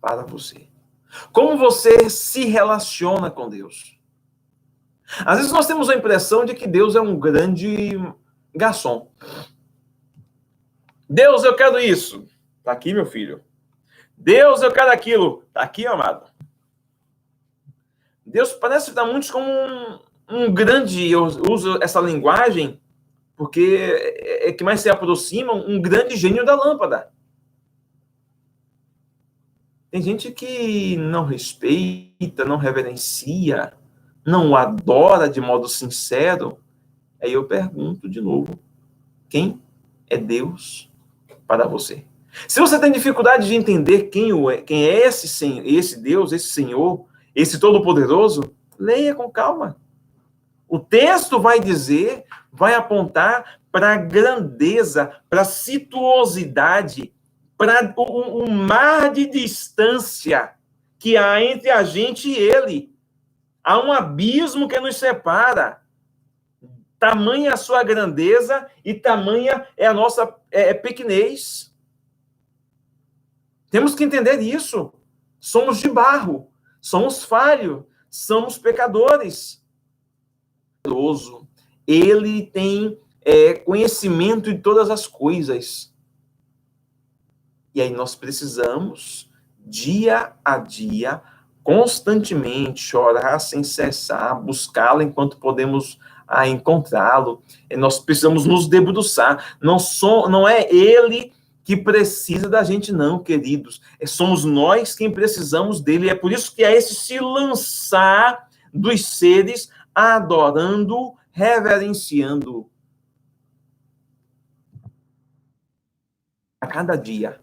[SPEAKER 1] para você? Como você se relaciona com Deus? Às vezes nós temos a impressão de que Deus é um grande garçom. Deus, eu quero isso. Está aqui, meu filho. Deus, eu quero aquilo. Está aqui, amado. Deus parece estar muito como um grande, eu uso essa linguagem porque é que mais se aproxima, um grande gênio da lâmpada. Tem gente que não respeita, não reverencia, não o adora de modo sincero. Aí eu pergunto de novo, quem é Deus para você? Se você tem dificuldade de entender quem é esse Deus, esse Senhor, esse Todo-Poderoso, leia com calma. O texto vai dizer, vai apontar para a grandeza, para a situosidade, para um mar de distância que há entre a gente e ele. Há um abismo que nos separa. Tamanha a sua grandeza e tamanha é a nossa pequenez. Temos que entender isso. Somos de barro, somos falhos, somos pecadores. Ele tem conhecimento de todas as coisas. E aí nós precisamos, dia a dia, constantemente, chorar sem cessar, buscá-lo enquanto podemos encontrá-lo. Nós precisamos nos debruçar. Não é ele que precisa da gente, não, queridos. Somos nós quem precisamos dele. É por isso que é esse se lançar dos seres, adorando, reverenciando a cada dia.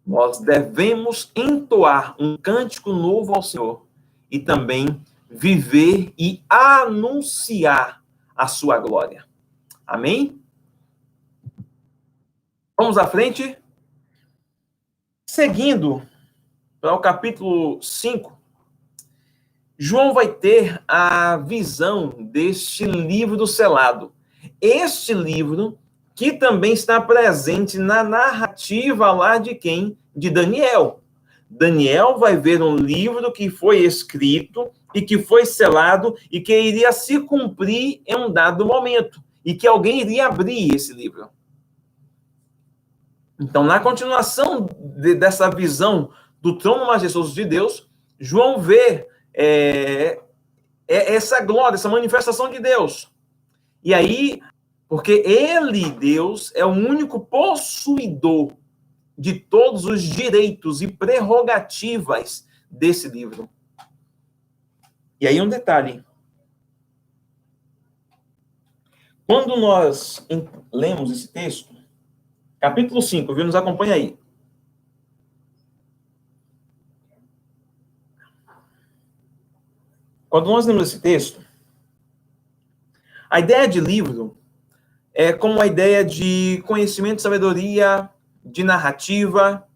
[SPEAKER 1] Nós devemos entoar um cântico novo ao Senhor e também viver e anunciar a sua glória. Amém? Vamos à frente. Seguindo para o capítulo 5, João vai ter a visão deste livro selado. Este livro que também está presente na narrativa lá de quem? De Daniel. Daniel vai ver um livro que foi escrito e que foi selado e que iria se cumprir em um dado momento e que alguém iria abrir esse livro. Então, na continuação dessa visão do trono majestoso de Deus, João vê essa glória, essa manifestação de Deus. E aí, porque ele, Deus, é o único possuidor de todos os direitos e prerrogativas desse livro. E aí um detalhe. Quando nós lemos esse texto, capítulo 5, viu? Nos acompanha aí. Quando nós lemos esse texto, a ideia de livro é como a ideia de conhecimento, sabedoria, de narrativa.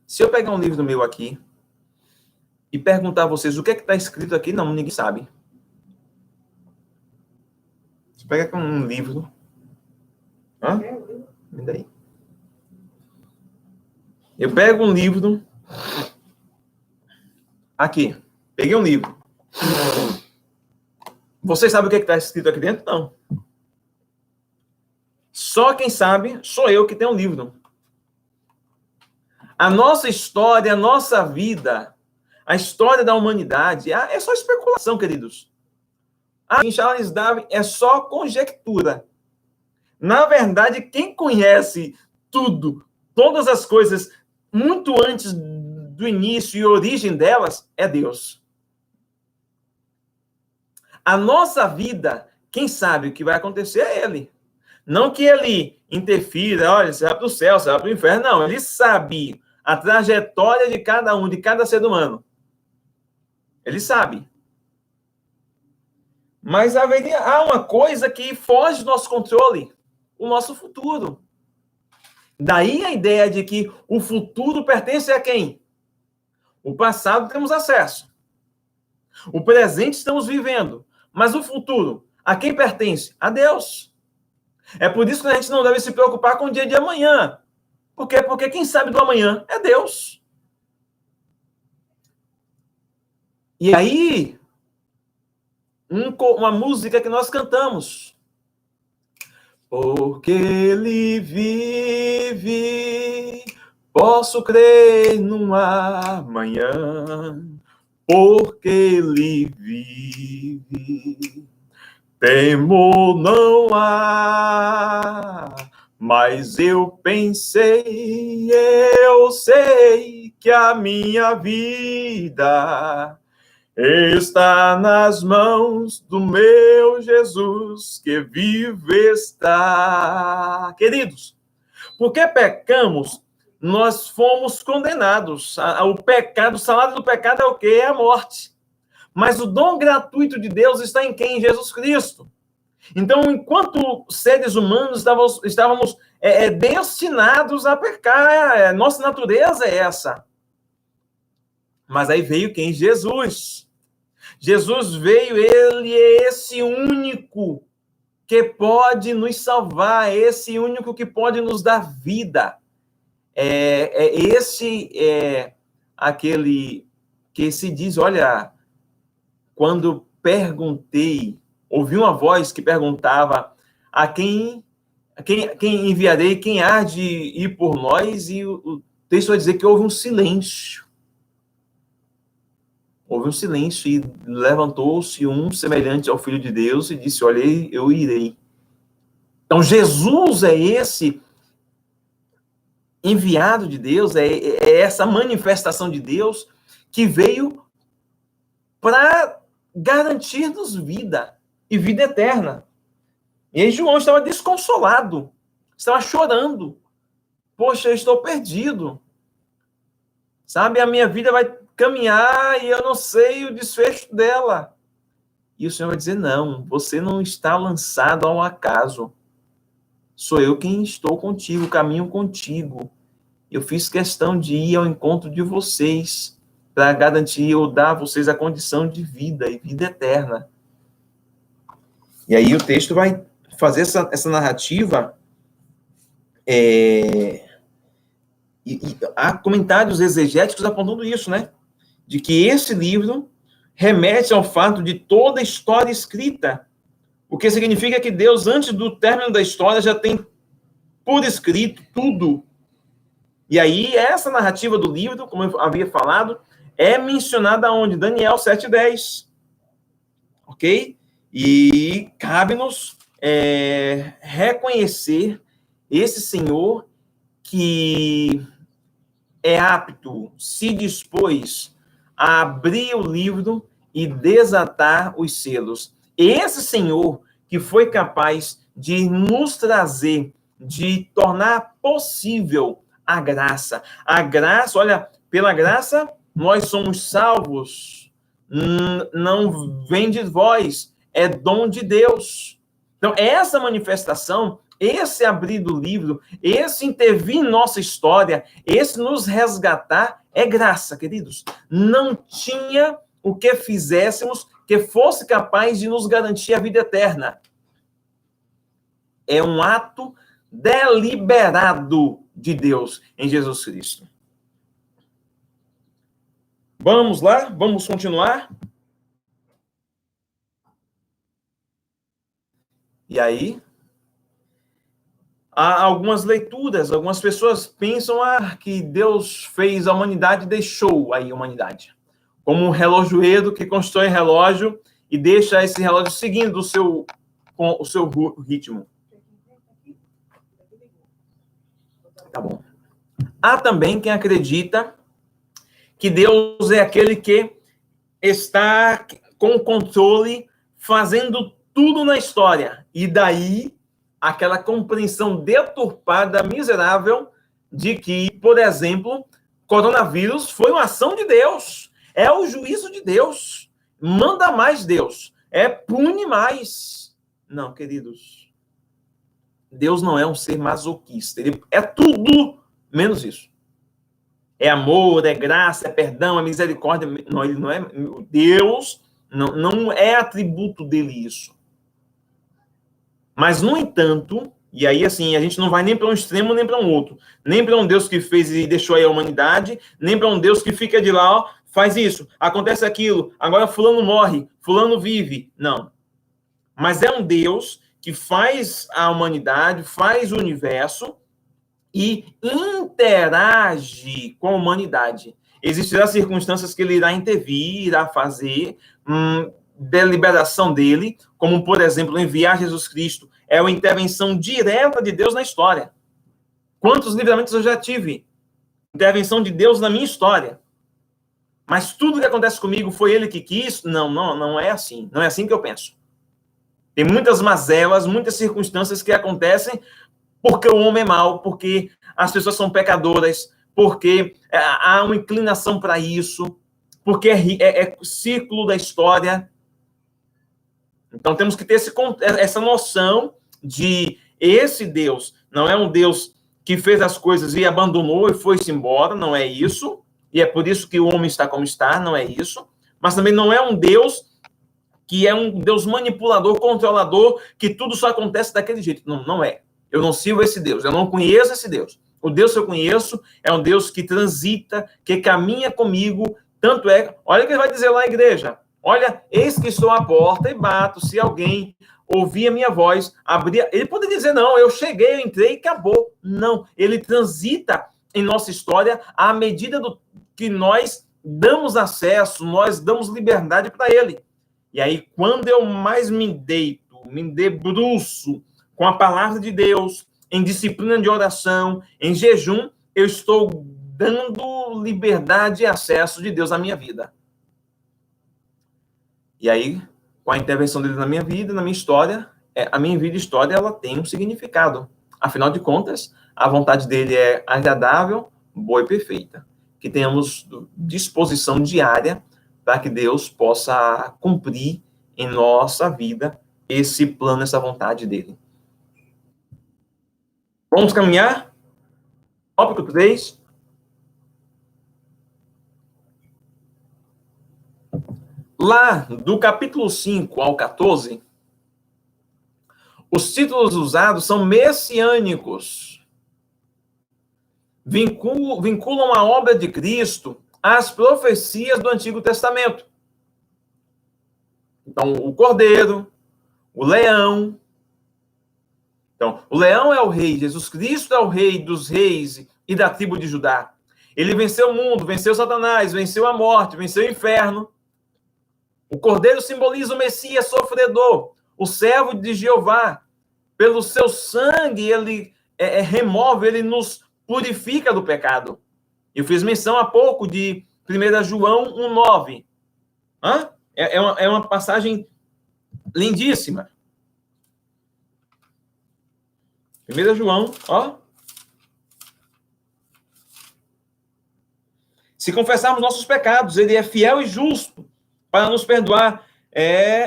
[SPEAKER 1] Se eu pegar um livro meu aqui e perguntar a vocês o que é que está escrito aqui, não, ninguém sabe. Você pega aqui um livro. Hã? Me dá aí. Eu pego um livro. Aqui. Peguei um livro. Vocês sabem o que está escrito aqui dentro? Não. Só quem sabe sou eu que tenho um livro. A nossa história, a nossa vida, a história da humanidade, é só especulação, queridos. Em Charles Darwin é só conjectura. Na verdade, quem conhece tudo, todas as coisas, muito antes do início e origem delas, é Deus. A nossa vida, quem sabe o que vai acontecer é Ele. Não que Ele interfira, olha, você vai para o céu, você vai para o inferno. Não, Ele sabe a trajetória de cada um, de cada ser humano. Ele sabe. Mas há uma coisa que foge do nosso controle, o nosso futuro. Daí a ideia de que o futuro pertence a quem? O passado temos acesso. O presente estamos vivendo. Mas o futuro, a quem pertence? A Deus. É por isso que a gente não deve se preocupar com o dia de amanhã. Por quê? Porque quem sabe do amanhã é Deus. E aí, uma música que nós cantamos. Porque Ele vive, posso crer num amanhã. Porque Ele vive, temor não há. Mas eu pensei, eu sei que a minha vida está nas mãos do meu Jesus, que vive está. Queridos, porque pecamos, nós fomos condenados. O pecado, o salário do pecado é o quê? É a morte. Mas o dom gratuito de Deus está em quem? Em Jesus Cristo. Então, enquanto seres humanos estávamos destinados a pecar, nossa natureza é essa. Mas aí veio quem? Jesus. Jesus veio, ele é esse único que pode nos salvar, esse único que pode nos dar vida. Esse é aquele que se diz, olha, quando perguntei, ouvi uma voz que perguntava a quem quem enviarei, quem há de ir por nós? E o texto vai dizer que houve um silêncio. Houve um silêncio e levantou-se um semelhante ao Filho de Deus e disse, olha, eu irei. Então, Jesus é esse enviado de Deus, é essa manifestação de Deus que veio para garantir-nos vida e vida eterna. E aí João estava desconsolado, estava chorando. Poxa, eu estou perdido. Sabe, a minha vida vai caminhar e eu não sei o desfecho dela. E o Senhor vai dizer, não, você não está lançado ao acaso. Sou eu quem estou contigo, caminho contigo. Eu fiz questão de ir ao encontro de vocês para garantir ou dar a vocês a condição de vida e vida eterna. E aí o texto vai fazer essa narrativa. E há comentários exegéticos apontando isso, né? De que esse livro remete ao fato de toda a história escrita, o que significa que Deus, antes do término da história, já tem por escrito tudo. E aí, essa narrativa do livro, como eu havia falado, é mencionada onde? Daniel 7:10. Ok? E cabe-nos reconhecer esse Senhor que é apto, se dispôs a abrir o livro e desatar os selos. Esse Senhor que foi capaz de nos trazer, de tornar possível a graça. A graça, olha, pela graça nós somos salvos. Não vem de vós, é dom de Deus. Então, essa manifestação, esse abrir do livro, esse intervir em nossa história, esse nos resgatar, é graça, queridos. Não tinha o que fizéssemos que fosse capaz de nos garantir a vida eterna. É um ato deliberado de Deus em Jesus Cristo. Vamos lá? Vamos continuar? E aí, há algumas leituras, algumas pessoas pensam que Deus fez a humanidade e deixou aí a humanidade. Como um relojoeiro que constrói relógio e deixa esse relógio seguindo com o seu ritmo. Tá bom. Há também quem acredita que Deus é aquele que está com o controle, fazendo tudo na história. E daí, aquela compreensão deturpada, miserável, de que, por exemplo, coronavírus foi uma ação de Deus. É o juízo de Deus. Manda mais Deus. Pune mais. Não, queridos. Deus não é um ser masoquista. Ele é tudo menos isso. É amor, é graça, é perdão, é misericórdia. Não, ele não é. Deus não é atributo dele isso. Mas, no entanto, e aí, assim, a gente não vai nem para um extremo, nem para um outro. Nem para um Deus que fez e deixou aí a humanidade, nem para um Deus que fica de lá, ó, faz isso, acontece aquilo, agora fulano morre, fulano vive. Não. Mas é um Deus que faz a humanidade, faz o universo e interage com a humanidade. Existirão circunstâncias que ele irá intervir, irá fazer, deliberação dele, como, por exemplo, enviar Jesus Cristo, é uma intervenção direta de Deus na história. Quantos livramentos eu já tive? Intervenção de Deus na minha história. Mas tudo que acontece comigo foi ele que quis? Não é assim. Não é assim que eu penso. Tem muitas mazelas, muitas circunstâncias que acontecem porque o homem é mau, porque as pessoas são pecadoras, porque há uma inclinação para isso, porque é ciclo da história. Então, temos que ter essa noção de esse Deus não é um Deus que fez as coisas e abandonou e foi-se embora, não é isso. E é por isso que o homem está como está, não é isso. Mas também não é um Deus que é um Deus manipulador, controlador, que tudo só acontece daquele jeito. Não é. Eu não sirvo esse Deus, eu não conheço esse Deus. O Deus que eu conheço é um Deus que transita, que caminha comigo, tanto é... Olha o que ele vai dizer lá na igreja. Olha, eis que estou à porta e bato. Se alguém ouvia a minha voz, abria... Ele poderia dizer, não, eu cheguei, eu entrei e acabou. Não, ele transita em nossa história à medida que nós damos acesso, nós damos liberdade para ele. E aí, quando eu mais me deito, me debruço com a palavra de Deus, em disciplina de oração, em jejum, eu estou dando liberdade e acesso de Deus à minha vida. E aí, com a intervenção dele na minha vida, na minha história, a minha vida e história, ela tem um significado. Afinal de contas, a vontade dele é agradável, boa e perfeita. Que tenhamos disposição diária para que Deus possa cumprir em nossa vida esse plano, essa vontade dele. Vamos caminhar? Tópico 3. Lá, do capítulo 5 ao 14, os títulos usados são messiânicos. Vinculam a obra de Cristo às profecias do Antigo Testamento. Então, o Cordeiro, o Leão. Então, o Leão é o rei, Jesus Cristo é o rei dos reis e da tribo de Judá. Ele venceu o mundo, venceu Satanás, venceu a morte, venceu o inferno. O Cordeiro simboliza o Messias sofredor, o servo de Jeová. Pelo seu sangue, ele remove, ele nos purifica do pecado. Eu fiz menção há pouco de 1 João 1,9. É uma passagem lindíssima. 1 João, ó. Se confessarmos nossos pecados, ele é fiel e justo para nos perdoar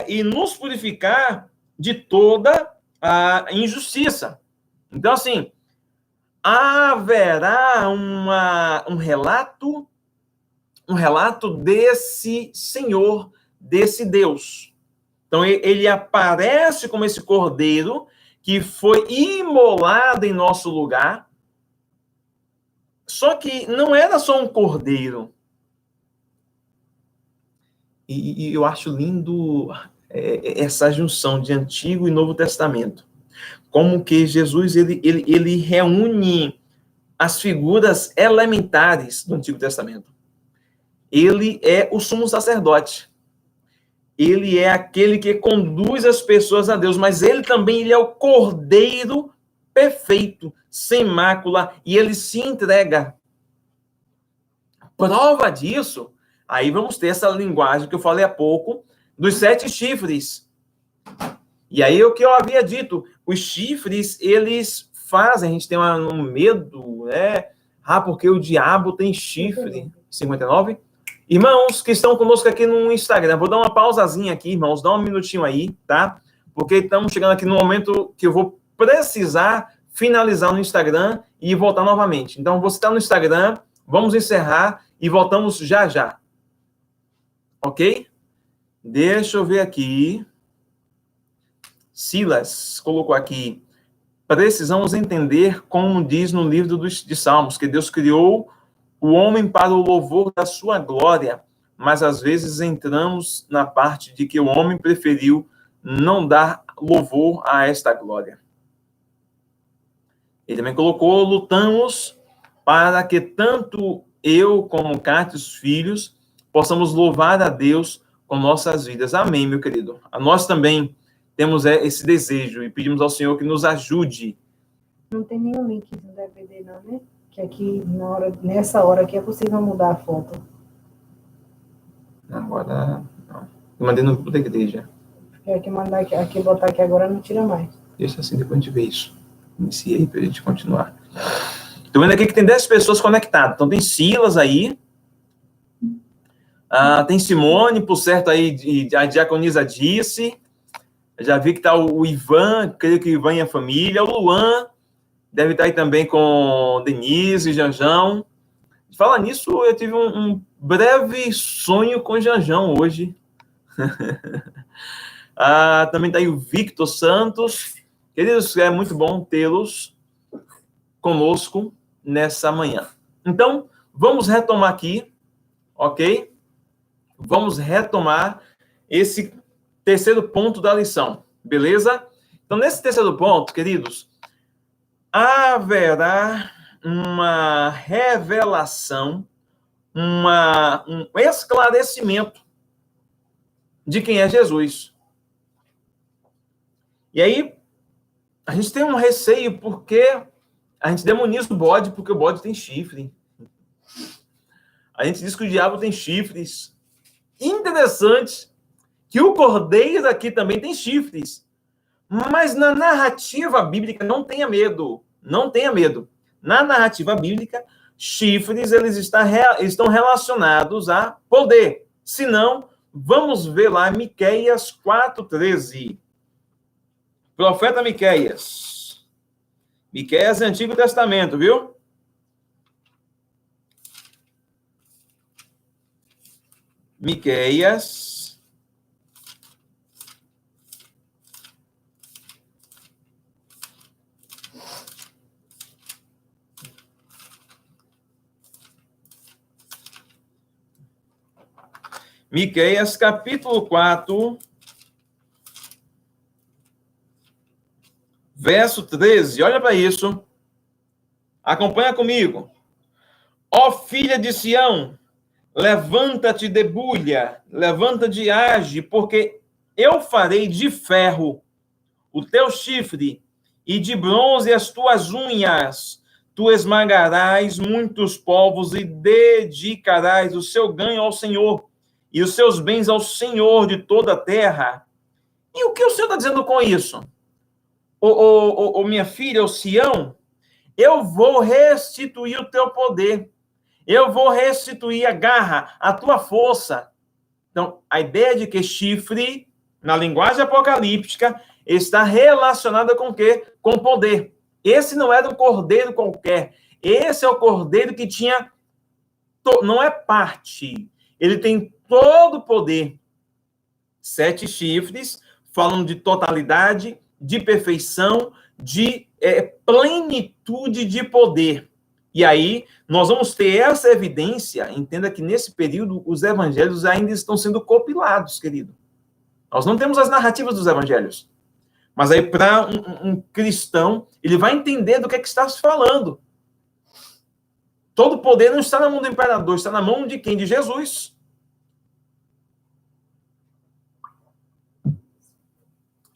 [SPEAKER 1] e nos purificar de toda a injustiça. Então, assim, haverá um relato desse Senhor, desse Deus. Então, ele aparece como esse cordeiro que foi imolado em nosso lugar. Só que não era só um cordeiro. E eu acho lindo essa junção de Antigo e Novo Testamento. Como que Jesus ele reúne as figuras elementares do Antigo Testamento. Ele é o sumo sacerdote. Ele é aquele que conduz as pessoas a Deus, mas ele também é o cordeiro perfeito, sem mácula, e ele se entrega. Prova disso, aí vamos ter essa linguagem que eu falei há pouco, dos 7 chifres. E aí o que eu havia dito, os chifres, eles fazem, a gente tem um medo, né? Porque o diabo tem chifre. 59. Irmãos que estão conosco aqui no Instagram, vou dar uma pausazinha aqui, irmãos, dá um minutinho aí, tá? Porque estamos chegando aqui no momento que eu vou precisar finalizar no Instagram e voltar novamente. Então, você está no Instagram, vamos encerrar e voltamos já já. Ok? Deixa eu ver aqui. Silas colocou aqui. Precisamos entender, como diz no livro de Salmos, que Deus criou o homem para o louvor da sua glória, mas às vezes entramos na parte de que o homem preferiu não dar louvor a esta glória. Ele também colocou, lutamos para que tanto eu como Cátia, os filhos, possamos louvar a Deus com nossas vidas. Amém, meu querido. Nós também temos esse desejo e pedimos ao Senhor que nos ajude.
[SPEAKER 2] Não tem nenhum link no DVD, não, né? Que aqui, nessa hora aqui, é possível mudar a foto.
[SPEAKER 1] Agora, não. Eu mandei no grupo da igreja.
[SPEAKER 2] Porque aqui, mandar aqui, botar aqui agora, não tira mais.
[SPEAKER 1] Deixa assim, depois a gente vê isso. Iniciei para a gente continuar. Estou vendo aqui que tem 10 pessoas conectadas. Então, tem Silas aí. Tem Simone, por certo, aí, a diaconisa disse. Já vi que está o Ivan, creio que o Ivan e a família. O Luan deve estar aí também com Denise, Janjão. Fala nisso, eu tive um breve sonho com Janjão hoje. Também está aí o Victor Santos. Queridos, é muito bom tê-los conosco nessa manhã. Então, vamos retomar aqui, ok? Vamos retomar esse terceiro ponto da lição. Beleza? Então, nesse terceiro ponto, queridos, haverá uma revelação, um esclarecimento de quem é Jesus. E aí, a gente tem um receio porque a gente demoniza o bode porque o bode tem chifre. A gente diz que o diabo tem chifres. Interessante que o cordeiro aqui também tem chifres. Mas na narrativa bíblica, não tenha medo. Não tenha medo. Na narrativa bíblica, chifres eles estão relacionados a poder. Se não, vamos ver lá Miqueias 4:13. Profeta Miqueias. Miqueias é Antigo Testamento, viu? Miqueias. Miqueias, capítulo 4, verso 13. Olha para isso. Acompanha comigo. Ó filha de Sião, levanta-te, debulha, levanta-te e age, porque eu farei de ferro o teu chifre e de bronze as tuas unhas. Tu esmagarás muitos povos e dedicarás o seu ganho ao Senhor e os seus bens ao Senhor de toda a terra. E o que o Senhor está dizendo com isso? Minha filha, o Sião, eu vou restituir o teu poder. Eu vou restituir a garra, a tua força. Então, a ideia de que chifre, na linguagem apocalíptica, está relacionada com o quê? Com poder. Esse não era um cordeiro qualquer. Esse é o cordeiro que tinha... Não é parte. Ele tem todo o poder. 7 chifres falam de totalidade, de perfeição, de plenitude de poder. E aí, nós vamos ter essa evidência. Entenda que nesse período, os evangelhos ainda estão sendo compilados, querido. Nós não temos as narrativas dos evangelhos. Mas aí, para um cristão, ele vai entender do que está se falando. Todo o poder não está na mão do imperador, está na mão de quem? De Jesus.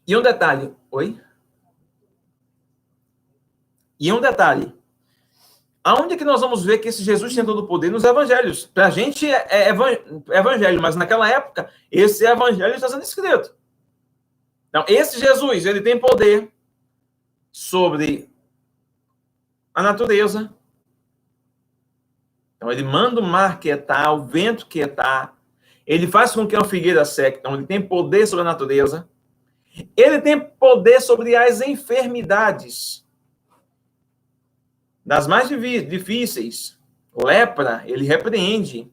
[SPEAKER 1] E um detalhe. Oi? E um detalhe. Aonde que nós vamos ver que esse Jesus tem todo o poder? Nos evangelhos. Para a gente é evangelho, mas naquela época, esse evangelho está sendo escrito. Então, esse Jesus, ele tem poder sobre a natureza. Então, ele manda o mar quietar, o vento quietar. Ele faz com que uma figueira seque. Então, ele tem poder sobre a natureza. Ele tem poder sobre as enfermidades. Das mais difíceis. Lepra, ele repreende.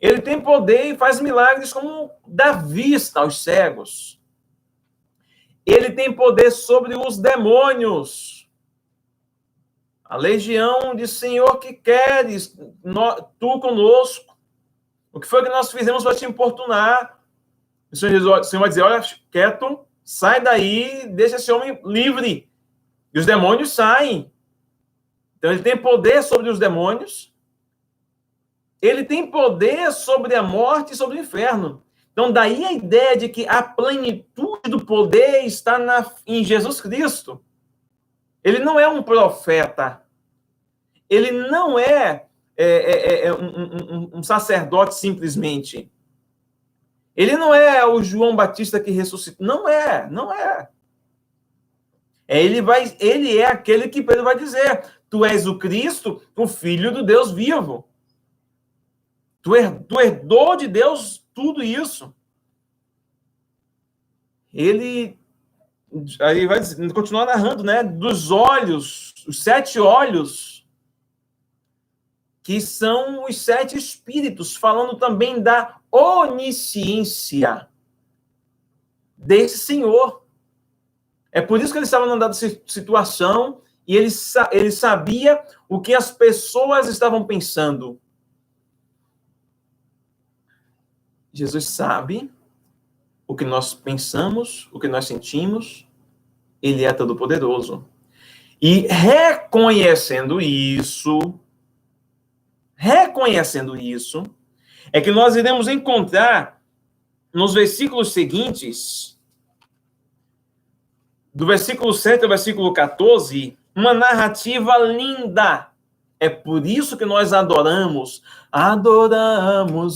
[SPEAKER 1] Ele tem poder e faz milagres como dá vista aos cegos. Ele tem poder sobre os demônios. A legião de Senhor que queres, tu conosco. O que foi que nós fizemos para te importunar? O Senhor vai dizer, olha, quieto, sai daí, deixa esse homem livre. E os demônios saem. Então, ele tem poder sobre os demônios. Ele tem poder sobre a morte e sobre o inferno. Então, daí a ideia de que a plenitude do poder está em Jesus Cristo. Ele não é um profeta. Ele não é um sacerdote simplesmente. Ele não é o João Batista que ressuscitou. Não é. Ele é aquele que Pedro vai dizer, tu és o Cristo, o Filho do Deus vivo. Tu herdou de Deus tudo isso. Ele aí vai continuar narrando, né? Dos olhos, os 7 olhos, que são os 7 espíritos, falando também da onisciência desse Senhor. É por isso que ele estava numa dada situação e ele sabia o que as pessoas estavam pensando. Jesus sabe o que nós pensamos, o que nós sentimos, ele é todo-poderoso. E reconhecendo isso, é que nós iremos encontrar nos versículos seguintes, do versículo 7 ao versículo 14, uma narrativa linda. É por isso que nós adoramos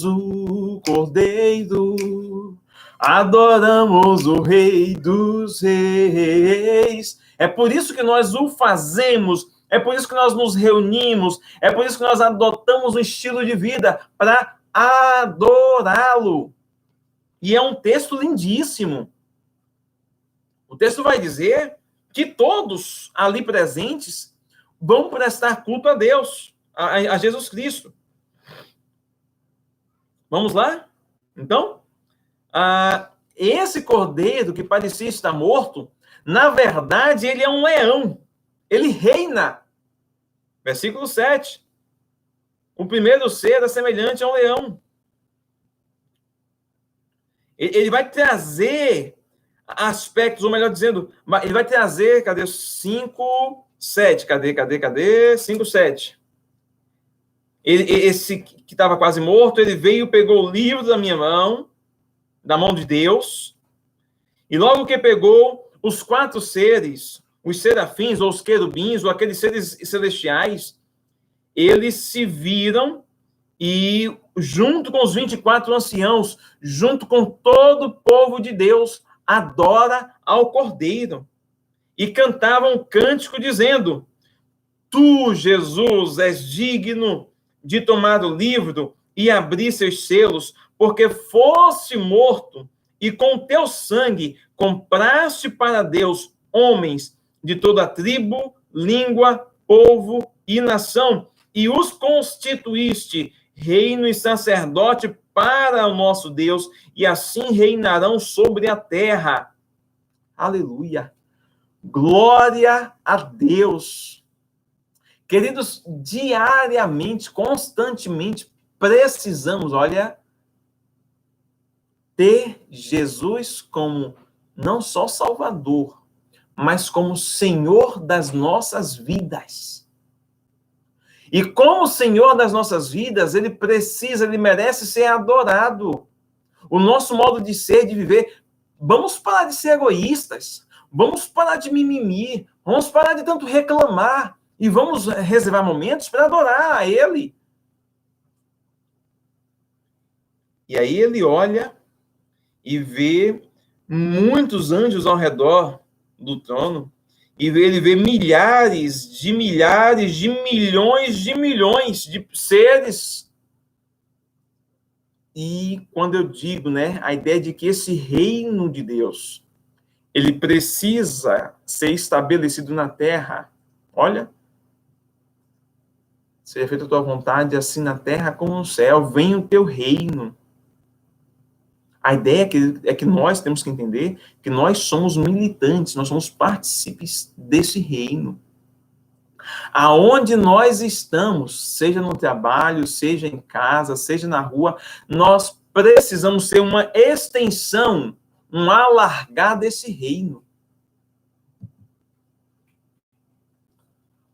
[SPEAKER 1] o Cordeiro, adoramos o Rei dos Reis. É por isso que nós o fazemos, é por isso que nós nos reunimos, é por isso que nós adotamos um estilo de vida para adorá-lo. E é um texto lindíssimo. O texto vai dizer que todos ali presentes vão prestar culto a Deus, a Jesus Cristo. Vamos lá? Então, esse cordeiro que parecia estar morto, na verdade, ele é um leão. Ele reina. Versículo 7. O primeiro ser é semelhante a um leão. Ele vai trazer aspectos, ou melhor dizendo, ele vai trazer, cadê? 5, 7. Cadê? 5, 7. Esse que estava quase morto, ele veio, pegou o livro da minha mão, da mão de Deus, e logo que pegou os 4 seres, os serafins, ou os querubins, ou aqueles seres celestiais, eles se viram e, junto com os 24 anciãos, junto com todo o povo de Deus, adora ao Cordeiro. E cantavam um cântico dizendo: Tu, Jesus, és digno de tomar o livro e abrir seus selos, porque foste morto e com teu sangue compraste para Deus homens de toda a tribo, língua, povo e nação, e os constituíste reino e sacerdote para o nosso Deus, e assim reinarão sobre a terra. Aleluia! Glória a Deus! Queridos, diariamente, constantemente, precisamos, ter Jesus como não só Salvador, mas como Senhor das nossas vidas. E como Senhor das nossas vidas, ele merece ser adorado. O nosso modo de ser, de viver, vamos parar de ser egoístas, vamos parar de mimimi, vamos parar de tanto reclamar e vamos reservar momentos para adorar a ele. E aí ele olha e vê muitos anjos ao redor do trono, e ele vê milhares de milhões de seres. E quando eu digo, a ideia de que esse reino de Deus, ele precisa ser estabelecido na terra. Olha, seja feita a tua vontade, assim na terra como no céu, venha o teu reino. A ideia é que nós temos que entender que nós somos militantes, nós somos partícipes desse reino. Aonde nós estamos, seja no trabalho, seja em casa, seja na rua, nós precisamos ser uma extensão, um alargar desse reino.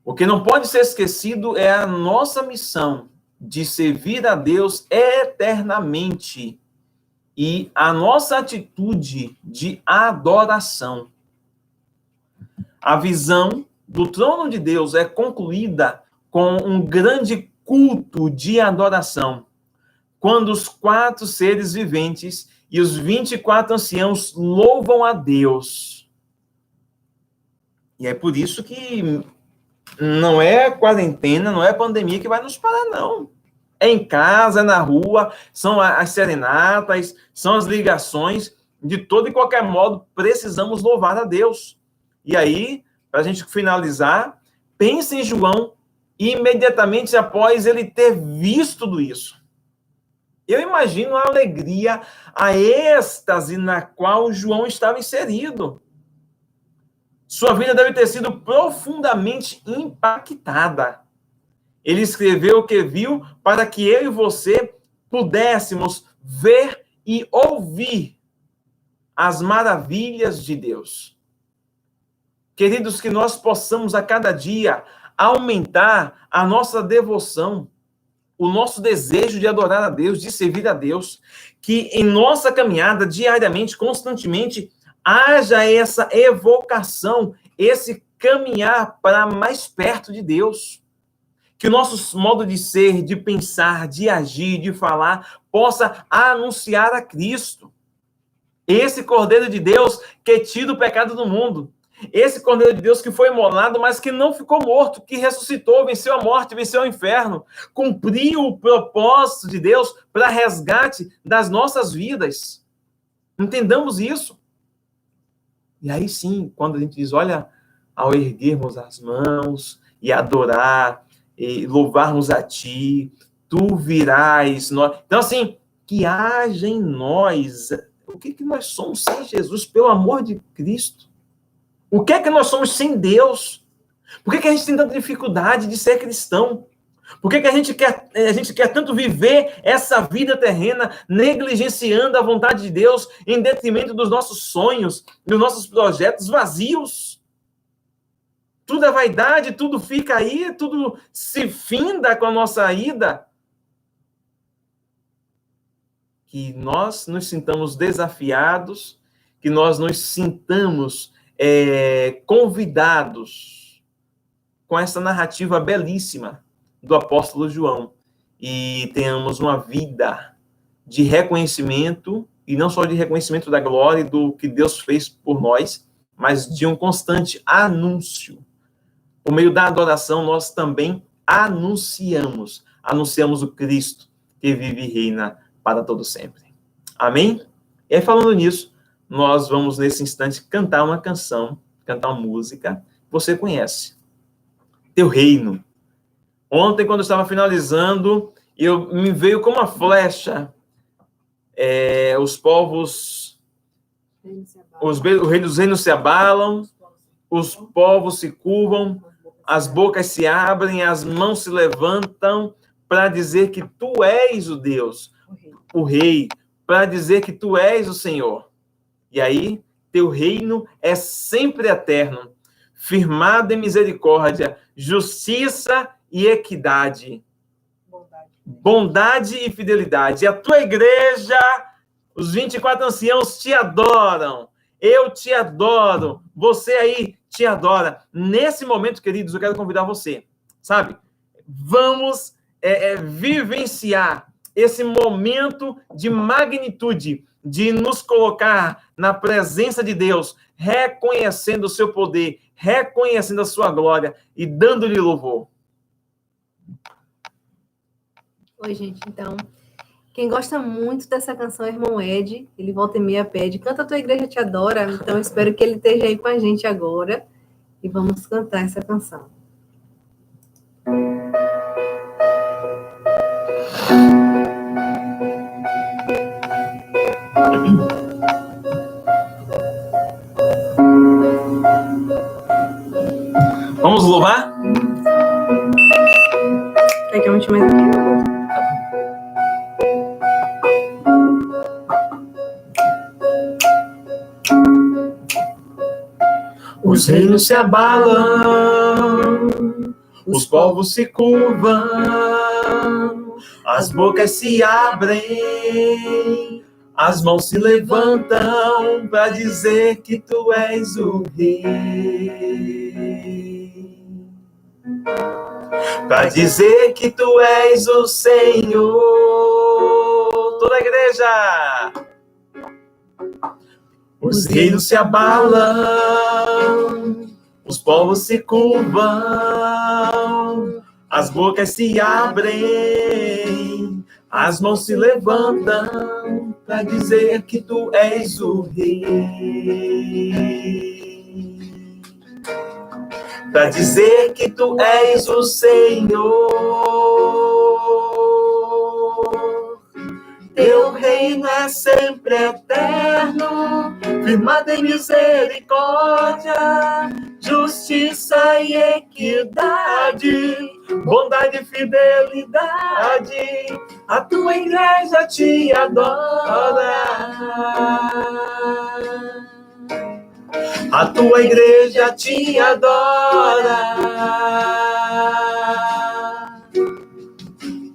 [SPEAKER 1] O que não pode ser esquecido é a nossa missão de servir a Deus eternamente e a nossa atitude de adoração. A visão do trono de Deus é concluída com um grande culto de adoração, quando os 4 seres viventes e os 24 anciãos louvam a Deus. E é por isso que não é quarentena, não é pandemia que vai nos parar, não. É em casa, é na rua, são as serenatas, são as ligações. De todo e qualquer modo, precisamos louvar a Deus. E aí, para a gente finalizar, pense em João imediatamente após ele ter visto tudo isso. Eu imagino a alegria, a êxtase na qual João estava inserido. Sua vida deve ter sido profundamente impactada. Ele escreveu o que viu para que eu e você pudéssemos ver e ouvir as maravilhas de Deus. Queridos, que nós possamos a cada dia aumentar a nossa devoção, o nosso desejo de adorar a Deus, de servir a Deus, que em nossa caminhada, diariamente, constantemente, haja essa evocação, esse caminhar para mais perto de Deus. Que o nosso modo de ser, de pensar, de agir, de falar, possa anunciar a Cristo. Esse Cordeiro de Deus que tira o pecado do mundo. Esse Cordeiro de Deus que foi imolado, mas que não ficou morto, que ressuscitou, venceu a morte, venceu o inferno, cumpriu o propósito de Deus para resgate das nossas vidas. Entendamos isso. E aí sim, quando a gente diz, olha, ao erguermos as mãos e adorar, e louvarmos a Ti, Tu virás. Então, assim, que haja em nós. O que nós somos sem Jesus, pelo amor de Cristo? O que é que nós somos sem Deus? Por que a gente tem tanta dificuldade de ser cristão? Por que a gente quer tanto viver essa vida terrena, negligenciando a vontade de Deus, em detrimento dos nossos sonhos, dos nossos projetos vazios? Tudo é vaidade, tudo fica aí, tudo se finda com a nossa ida. Que nós nos sintamos desafiados, que nós nos sintamos convidados com essa narrativa belíssima do apóstolo João e tenhamos uma vida de reconhecimento, e não só de reconhecimento da glória e do que Deus fez por nós, mas de um constante anúncio. Por meio da adoração, nós também anunciamos o Cristo que vive e reina para todo sempre. Amém? E aí, falando nisso, nós vamos, nesse instante, cantar uma canção, cantar uma música que você conhece. Teu Reino. Ontem, quando eu estava finalizando, me veio como uma flecha os povos, os reinos se abalam, os povos se curvam, as bocas se abrem, as mãos se levantam para dizer que Tu és o Deus, o Rei, para dizer que Tu és o Senhor. E aí, Teu reino é sempre eterno, firmado em misericórdia, justiça e equidade. Bondade e fidelidade. E a Tua igreja, os 24 anciãos te adoram. Eu te adoro. Você aí te adora. Nesse momento, queridos, eu quero convidar você, sabe? Vamos vivenciar esse momento de magnitude, de nos colocar na presença de Deus, reconhecendo o seu poder, reconhecendo a sua glória e dando-lhe louvor.
[SPEAKER 2] Oi, gente, então, quem gosta muito dessa canção é o irmão Ed, ele volta e meia pede, canta A Tua Igreja Te Adora, então eu espero que ele esteja aí com a gente agora e vamos cantar essa canção.
[SPEAKER 1] Vamos louvar?
[SPEAKER 2] Quer que eu aumente mais aqui?
[SPEAKER 1] Os reinos se abalam, os povos se curvam, as bocas se abrem, as mãos se levantam para dizer que Tu és o Rei. Para dizer que Tu és o Senhor. Toda a igreja. Os reinos se abalam, os povos se curvam, as bocas se abrem, as mãos se levantam para dizer que Tu és o Rei. Para dizer que Tu és o Senhor. Teu reino é sempre eterno, firmado em misericórdia, justiça e equidade, bondade e fidelidade. A Tua igreja te adora. A tua igreja te adora.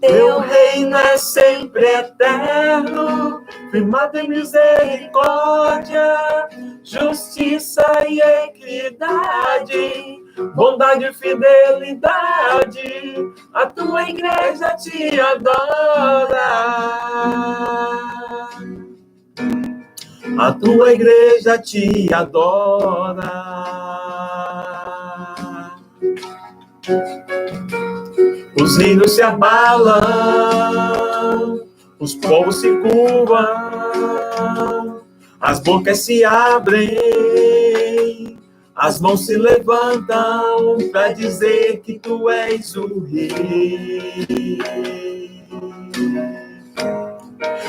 [SPEAKER 1] Teu reino é sempre eterno, firmado em misericórdia, justiça e equidade, bondade e fidelidade. A tua igreja te adora. A tua igreja te adora. Os reinos se abalam, os povos se curvam, as bocas se abrem, as mãos se levantam para dizer que tu és o rei.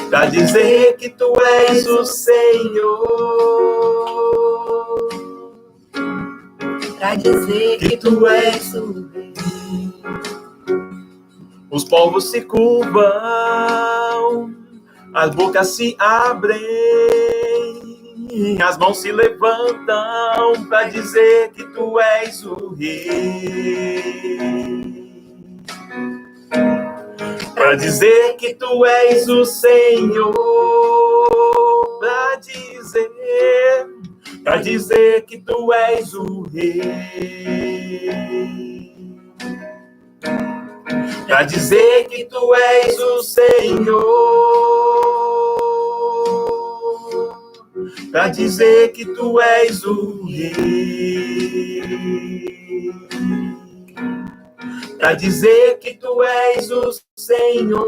[SPEAKER 1] Para dizer que tu és o Senhor.
[SPEAKER 2] Para dizer que tu és o rei.
[SPEAKER 1] Os povos se curvam, as bocas se abrem, as mãos se levantam para dizer que tu és o rei. Para dizer que tu és o Senhor. Para dizer que tu és o rei. Para dizer que tu és o Senhor. Para dizer que tu és o rei. Para dizer que tu és o Senhor.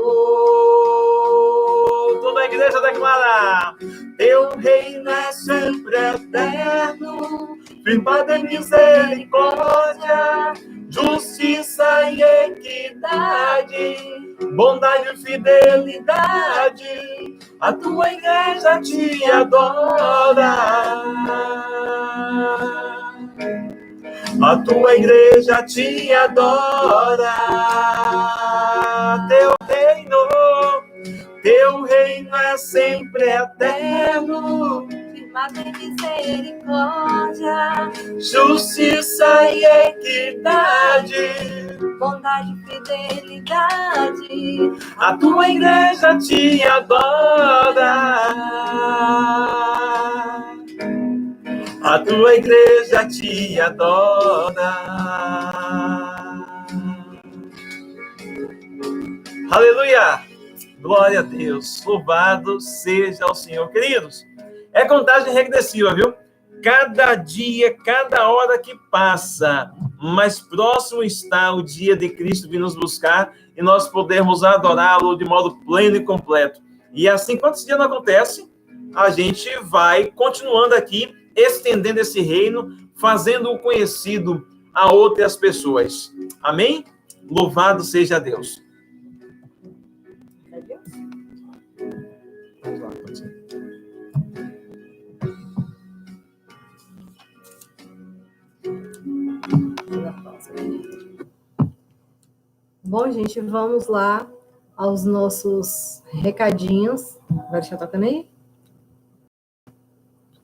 [SPEAKER 1] Toda a igreja declara: teu reino é sempre eterno, firmado em misericórdia, justiça e equidade, bondade e fidelidade. A tua igreja te adora. A tua igreja te adora. Teu reino é sempre eterno,
[SPEAKER 2] firmado em misericórdia,
[SPEAKER 1] justiça e equidade,
[SPEAKER 2] bondade e fidelidade.
[SPEAKER 1] A tua igreja te adora. A tua igreja te adora. Aleluia! Glória a Deus. Louvado seja o Senhor. Queridos, é contagem regressiva, viu? Cada dia, cada hora que passa, mais próximo está o dia de Cristo vir nos buscar e nós podermos adorá-lo de modo pleno e completo. E assim, quando esse dia não acontece, a gente vai continuando aqui, estendendo esse reino, fazendo-o conhecido a outras pessoas. Amém? Louvado seja Deus. Vamos lá, pode ser.
[SPEAKER 2] Bom, gente, vamos lá aos nossos recadinhos. Vai deixar tocando aí?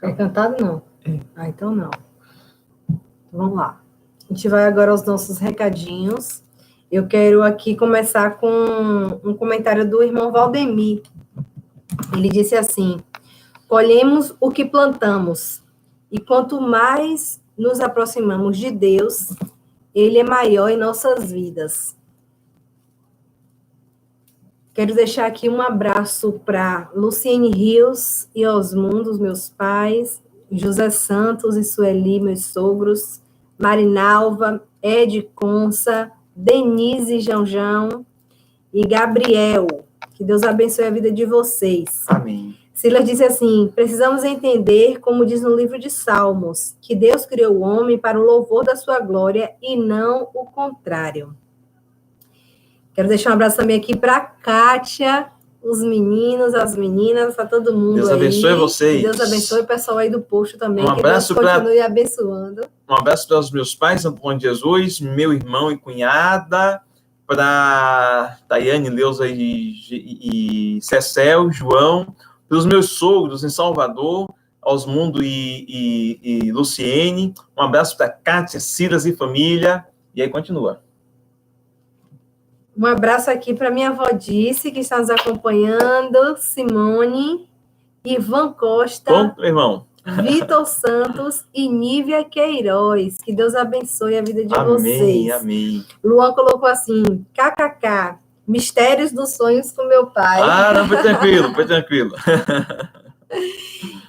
[SPEAKER 2] É cantado, não? Ah, então não. Vamos lá. A gente vai agora aos nossos recadinhos. Eu quero aqui começar com um comentário do irmão Valdemir. Ele disse assim: colhemos o que plantamos, e quanto mais nos aproximamos de Deus, Ele é maior em nossas vidas. Quero deixar aqui um abraço para Luciene Rios e Osmundo, os meus pais, José Santos e Sueli, meus sogros, Marinalva, Ed Consa, Denise Janjão e Gabriel. Que Deus abençoe a vida de vocês.
[SPEAKER 1] Amém.
[SPEAKER 2] Silas disse assim: precisamos entender, como diz no livro de Salmos, que Deus criou o homem para o louvor da sua glória e não o contrário. Quero deixar um abraço também aqui para a Kátia, os meninos, as meninas, para todo mundo.
[SPEAKER 1] Deus abençoe vocês.
[SPEAKER 2] Deus abençoe o pessoal aí do posto também.
[SPEAKER 1] Um abraço
[SPEAKER 2] que Deus continue abençoando.
[SPEAKER 1] Um abraço para os meus pais, Antônio Jesus, meu irmão e cunhada, para Tayane, Leusa e Cecel, João, para os meus sogros em Salvador, Osmundo e Luciene. Um abraço para Kátia, Silas e família. E aí continua.
[SPEAKER 2] Um abraço aqui para minha avó Dice, que está nos acompanhando, Simone, Ivan Costa,
[SPEAKER 1] Pronto, meu irmão.
[SPEAKER 2] Vitor Santos e Nívia Queiroz. Que Deus abençoe a vida de
[SPEAKER 1] Amém,
[SPEAKER 2] vocês.
[SPEAKER 1] amém.
[SPEAKER 2] Luan colocou assim, kkk, mistérios dos sonhos com meu pai.
[SPEAKER 1] Ah, não, foi tranquilo, foi tranquilo.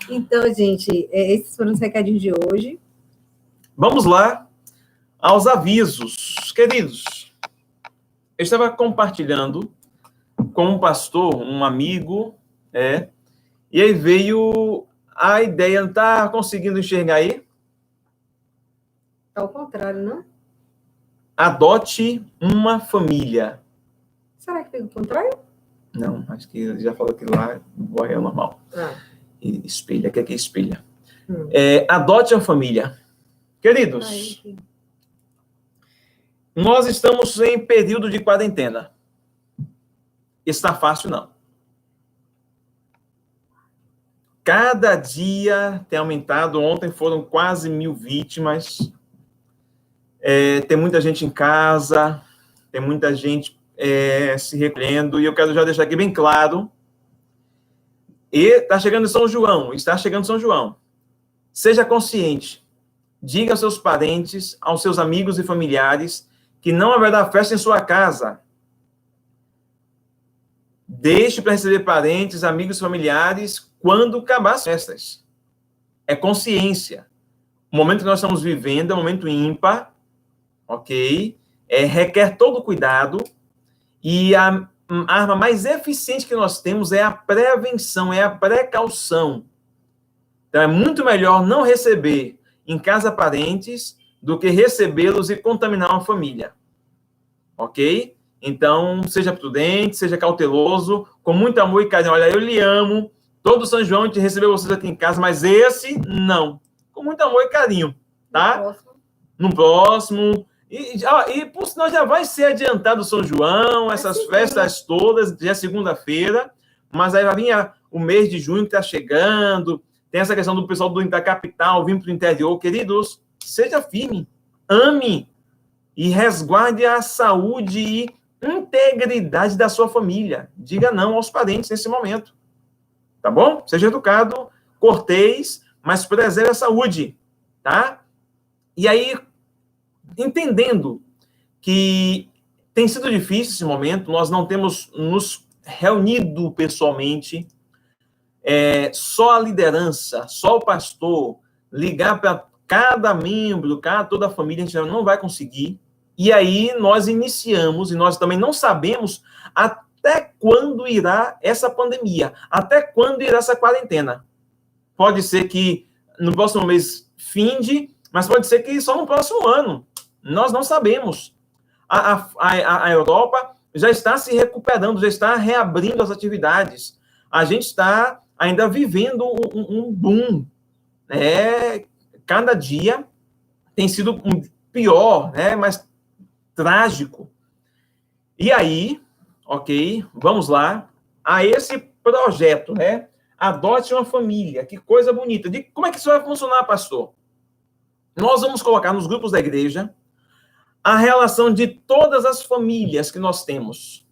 [SPEAKER 2] Então, gente, esses foram os recadinhos de hoje.
[SPEAKER 1] Vamos lá aos avisos. Queridos, eu estava compartilhando com um pastor, um amigo, e aí veio a ideia, não está conseguindo enxergar aí?
[SPEAKER 2] Ao contrário, não?
[SPEAKER 1] Adote uma família.
[SPEAKER 2] Será que fica ao contrário?
[SPEAKER 1] Não, acho que ele já falou que lá é o normal. E espelha, que aqui espelha. Adote uma família. Queridos, nós estamos em período de quarentena. Está fácil, não. Cada dia tem aumentado. Ontem foram quase 1.000 vítimas. Tem muita gente em casa, tem muita gente se recolhendo. E eu quero já deixar aqui bem claro. E está chegando São João. Seja consciente. Diga aos seus parentes, aos seus amigos e familiares que não haverá festa em sua casa. Deixe para receber parentes, amigos e familiares quando acabar as festas. É consciência. O momento que nós estamos vivendo é um momento ímpar, ok? Requer todo cuidado e a arma mais eficiente que nós temos é a prevenção, é a precaução. Então, é muito melhor não receber em casa parentes do que recebê-los e contaminar uma família. Ok? Então, seja prudente, seja cauteloso, com muito amor e carinho. Olha, eu lhe amo, todo São João a gente recebeu vocês aqui em casa, mas esse, não. Com muito amor e carinho, tá? No próximo. E por sinal, já vai ser adiantado o São João, essas festas todas, já é segunda-feira, mas aí vai vir o mês de junho que está chegando, tem essa questão do pessoal da capital vir para o interior. Queridos, seja firme, ame e resguarde a saúde e integridade da sua família. Diga não aos parentes nesse momento. Tá bom? Seja educado, cortês, mas preserve a saúde, tá? E aí, entendendo que tem sido difícil esse momento, nós não temos nos reunido pessoalmente, só a liderança, só o pastor, ligar para cada membro, toda a família, a gente não vai conseguir. E aí nós iniciamos, e nós também não sabemos até quando irá essa pandemia, até quando irá essa quarentena. Pode ser que no próximo mês finde, mas pode ser que só no próximo ano. Nós não sabemos. A Europa já está se recuperando, já está reabrindo as atividades. A gente está ainda vivendo um boom. Cada dia tem sido pior, mais trágico. E aí, ok, vamos lá, a esse projeto, Adote uma família, que coisa bonita. Como é que isso vai funcionar, pastor? Nós vamos colocar nos grupos da igreja a relação de todas as famílias que nós temos,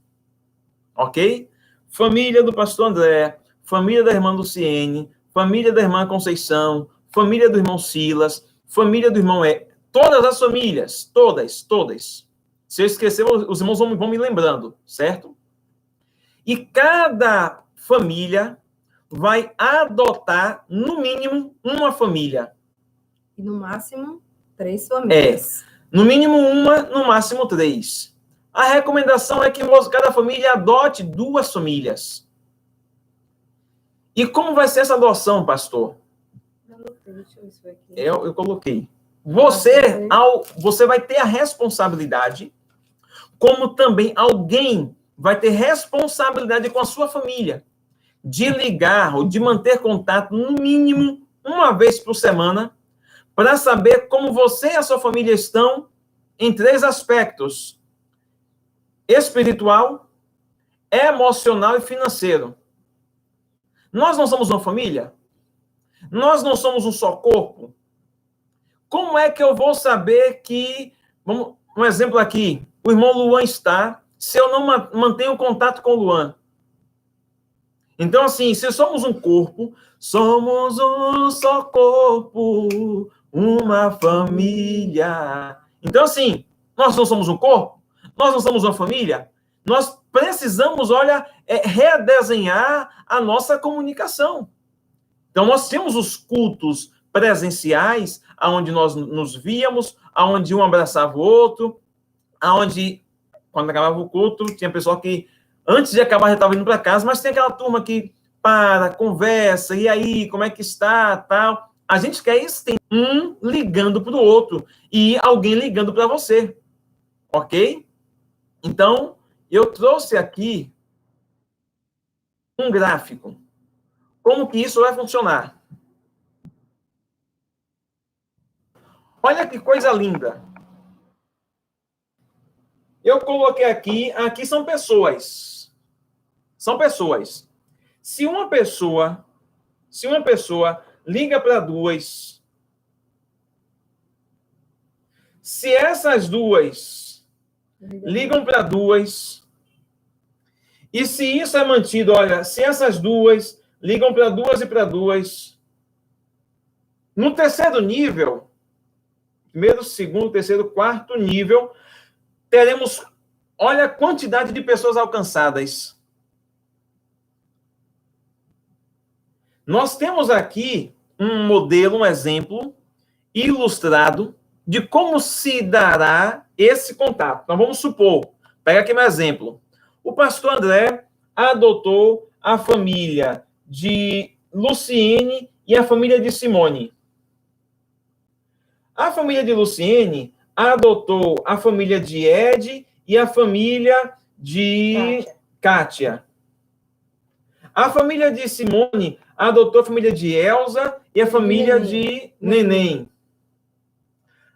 [SPEAKER 1] ok? Família do pastor André, família da irmã Luciene, família da irmã Conceição, família do irmão Silas, família do irmão todas as famílias, todas. Se eu esquecer, os irmãos vão me lembrando, certo? E cada família vai adotar, no mínimo, uma família.
[SPEAKER 2] E no máximo, 3 famílias.
[SPEAKER 1] No mínimo uma, no máximo 3. A recomendação é que cada família adote 2 famílias. E como vai ser essa adoção, pastor? Eu coloquei. Você vai ter a responsabilidade, como também alguém vai ter responsabilidade com a sua família, de ligar ou de manter contato, no mínimo, uma vez por semana, para saber como você e a sua família estão em 3 aspectos: espiritual, emocional e financeiro. Nós não somos uma família? Nós não somos um só corpo? Como é que eu vou saber que... Um exemplo aqui, o irmão Luan está, se eu não mantenho contato com o Luan. Então, assim, se somos um corpo, somos um só corpo, uma família. Então, assim, nós não somos um corpo? Nós não somos uma família? Nós precisamos, redesenhar a nossa comunicação. Então, nós temos os cultos presenciais, onde nós nos víamos, onde um abraçava o outro, onde, quando acabava o culto, tinha pessoal que, antes de acabar, já estava indo para casa, mas tem aquela turma que para, conversa, e aí, como é que está, tal. A gente quer isso, tem um ligando para o outro, e alguém ligando para você, ok? Então, eu trouxe aqui um gráfico. Como que isso vai funcionar? Olha que coisa linda. Eu coloquei aqui são pessoas. São pessoas. Se uma pessoa liga para duas, se essas duas ligam para duas, e se isso é mantido, olha, se essas duas ligam para duas e para duas, no terceiro nível, primeiro, segundo, terceiro, quarto nível, teremos, olha a quantidade de pessoas alcançadas. Nós temos aqui um modelo, um exemplo ilustrado de como se dará esse contato. Então, vamos supor, pega aqui meu exemplo. O pastor André adotou a família de Luciene e a família de Simone. A família de Luciene adotou a família de Ed e a família de Kátia. A família de Simone adotou a família de Elza e a família de Neném.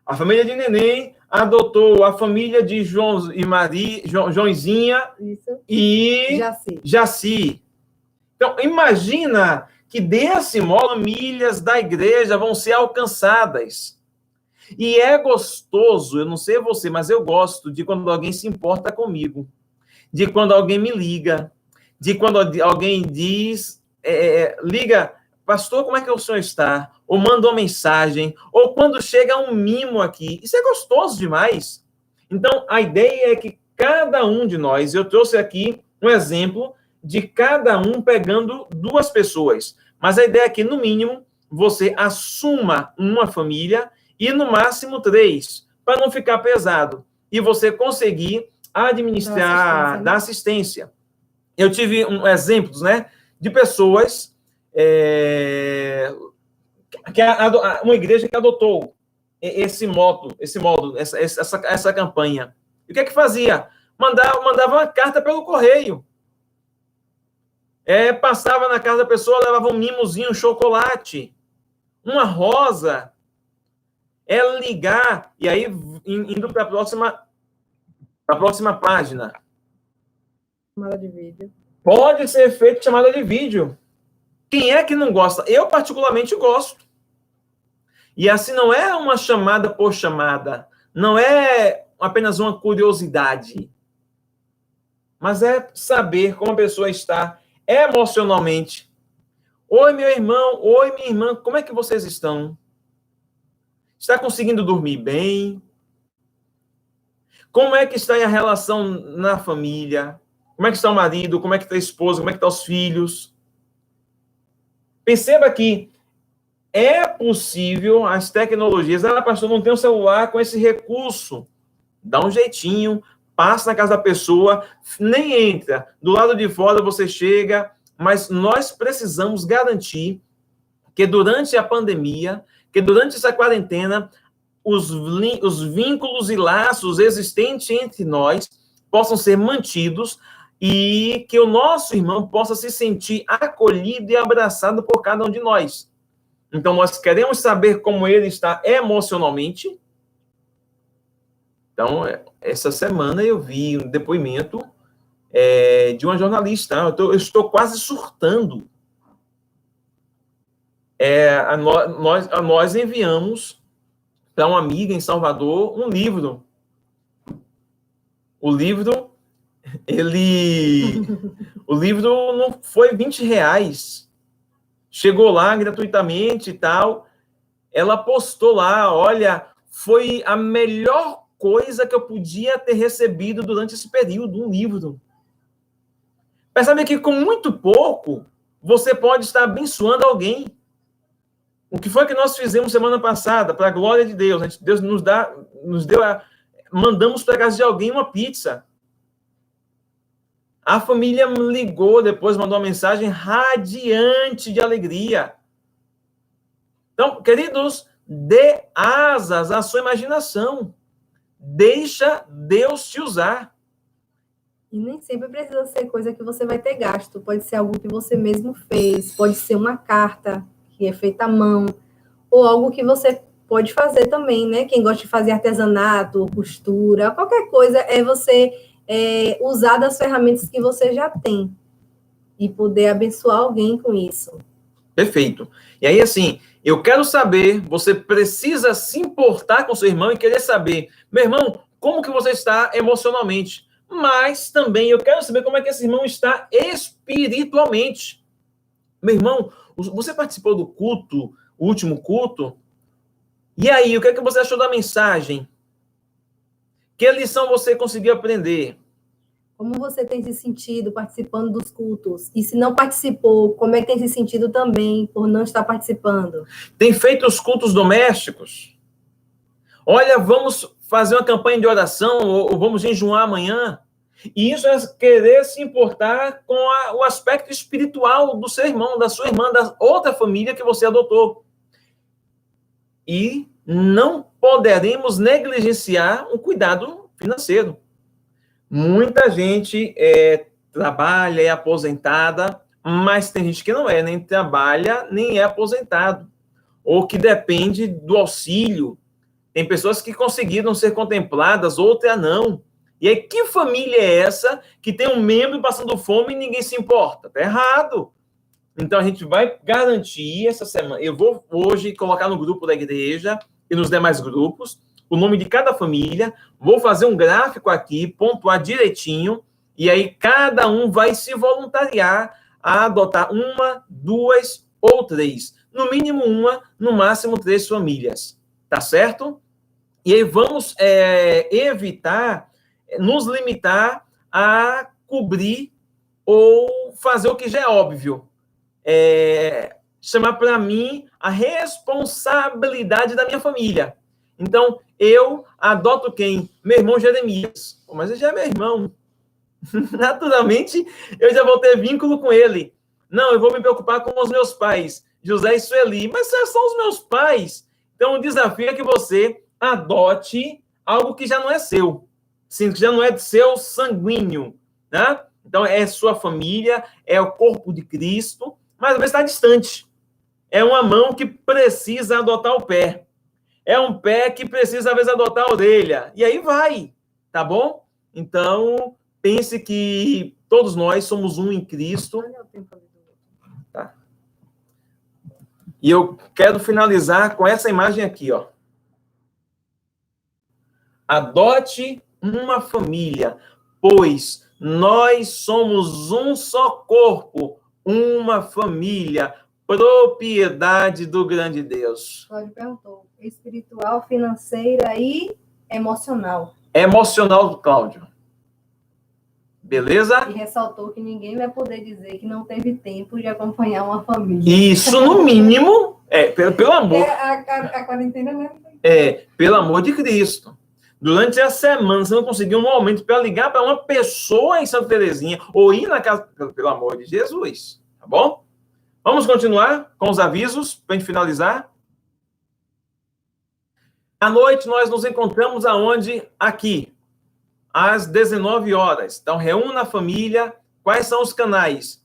[SPEAKER 1] A família de Neném adotou a família de João e Maria, Joãozinha e Jaci. Então, imagina que desse modo famílias da igreja vão ser alcançadas. E é gostoso, eu não sei você, mas eu gosto de quando alguém se importa comigo, de quando alguém me liga, de quando alguém diz, liga, pastor, como é que o senhor está? Ou manda uma mensagem, ou quando chega um mimo aqui. Isso é gostoso demais. Então, a ideia é que cada um de nós, eu trouxe aqui um exemplo de cada um pegando duas pessoas, mas a ideia é que, no mínimo, você assuma uma família e, no máximo, 3, para não ficar pesado. E você conseguir administrar, dar assistência. Eu tive exemplos, de pessoas, uma igreja que adotou esse modo, essa campanha. E o que é que fazia? Mandava uma carta pelo correio. Passava na casa da pessoa, levava um mimozinho, um chocolate, uma rosa. Ligar, e aí, indo para a próxima página.
[SPEAKER 2] Chamada de vídeo.
[SPEAKER 1] Pode ser feito chamada de vídeo. Quem é que não gosta? Eu, particularmente, gosto. E assim, não é uma chamada por chamada. Não é apenas uma curiosidade. Mas é saber como a pessoa está emocionalmente. Oi, meu irmão. Oi, minha irmã. Como é que vocês estão? Está conseguindo dormir bem? Como é que está a relação na família? Como é que está o marido? Como é que está a esposa? Como é que estão os filhos? Perceba que é possível, as tecnologias, pastor, não tem um celular com esse recurso. Dá um jeitinho, passa na casa da pessoa, nem entra. Do lado de fora você chega, mas nós precisamos garantir que durante a pandemia, que durante essa quarentena, os vínculos e laços existentes entre nós possam ser mantidos e que o nosso irmão possa se sentir acolhido e abraçado por cada um de nós. Então, nós queremos saber como ele está emocionalmente. Então, essa semana eu vi um depoimento de uma jornalista. Eu estou quase surtando. nós enviamos para uma amiga em Salvador um livro. O livro não foi R$20. Chegou lá gratuitamente e tal. Ela postou lá, olha, foi a melhor coisa que eu podia ter recebido durante esse período, um livro. Percebe que com muito pouco, você pode estar abençoando alguém. O que foi que nós fizemos semana passada, para a glória de Deus? Deus nos deu mandamos para a casa de alguém uma pizza. A família me ligou, depois mandou uma mensagem radiante de alegria. Então, queridos, dê asas à sua imaginação. Deixa Deus te usar.
[SPEAKER 2] E nem sempre precisa ser coisa que você vai ter gasto. Pode ser algo que você mesmo fez. Pode ser uma carta que é feita à mão. Ou algo que você pode fazer também, né? Quem gosta de fazer artesanato, costura, qualquer coisa, é você usar das ferramentas que você já tem. E poder abençoar alguém com isso.
[SPEAKER 1] Perfeito. E aí, assim, eu quero saber, você precisa se importar com seu irmão e querer saber, meu irmão, como que você está emocionalmente? Mas também eu quero saber como é que esse irmão está espiritualmente. Meu irmão, você participou do culto, o último culto? E aí, o que é que você achou da mensagem? Que lição você conseguiu aprender?
[SPEAKER 2] Como você tem se sentido participando dos cultos? E se não participou, como é que tem se sentido também por não estar participando?
[SPEAKER 1] Tem feito os cultos domésticos? Olha, vamos fazer uma campanha de oração, ou vamos jejuar amanhã. E isso é querer se importar com o aspecto espiritual do seu irmão, da sua irmã, da outra família que você adotou. E não poderemos negligenciar um cuidado financeiro. Muita gente trabalha, é aposentada, mas tem gente que não é, nem trabalha, nem é aposentado, ou que depende do auxílio. Tem pessoas que conseguiram ser contempladas, outra não. E aí, que família é essa que tem um membro passando fome e ninguém se importa? Está errado. Então, a gente vai garantir essa semana. Eu vou hoje colocar no grupo da igreja e nos demais grupos o nome de cada família. Vou fazer um gráfico aqui, pontuar direitinho. E aí, cada um vai se voluntariar a adotar 1, 2 ou 3. No mínimo 1, no máximo 3 famílias. Tá certo? E aí, vamos evitar, nos limitar a cobrir ou fazer o que já é óbvio. Chamar para mim a responsabilidade da minha família. Então, eu adoto quem? Meu irmão Jeremias. Mas ele já é meu irmão. Naturalmente, eu já vou ter vínculo com ele. Não, eu vou me preocupar com os meus pais, José e Sueli. Mas são os meus pais. Então, o desafio é que você adote algo que já não é seu. Sim, que já não é seu sanguíneo. Né? Então, é sua família, é o corpo de Cristo, mas às vezes está distante. É uma mão que precisa adotar o pé. É um pé que precisa, às vezes, adotar a orelha. E aí vai, tá bom? Então, pense que todos nós somos um em Cristo. Tá. E eu quero finalizar com essa imagem aqui, ó. Adote uma família, pois nós somos um só corpo, uma família, propriedade do grande Deus.
[SPEAKER 2] Cláudio perguntou, espiritual, financeira e emocional.
[SPEAKER 1] Emocional do Cláudio. Beleza?
[SPEAKER 2] E ressaltou que ninguém vai poder dizer que não teve tempo de acompanhar uma família.
[SPEAKER 1] Isso, no mínimo, pelo amor.
[SPEAKER 2] A quarentena, né?
[SPEAKER 1] Pelo amor de Cristo. Durante a semana, você não conseguiu um momento para ligar para uma pessoa em Santa Terezinha ou ir na casa, pelo amor de Jesus. Tá bom? Vamos continuar com os avisos para a gente finalizar. À noite, nós nos encontramos aonde? Aqui, às 19 horas. Então, reúna a família. Quais são os canais?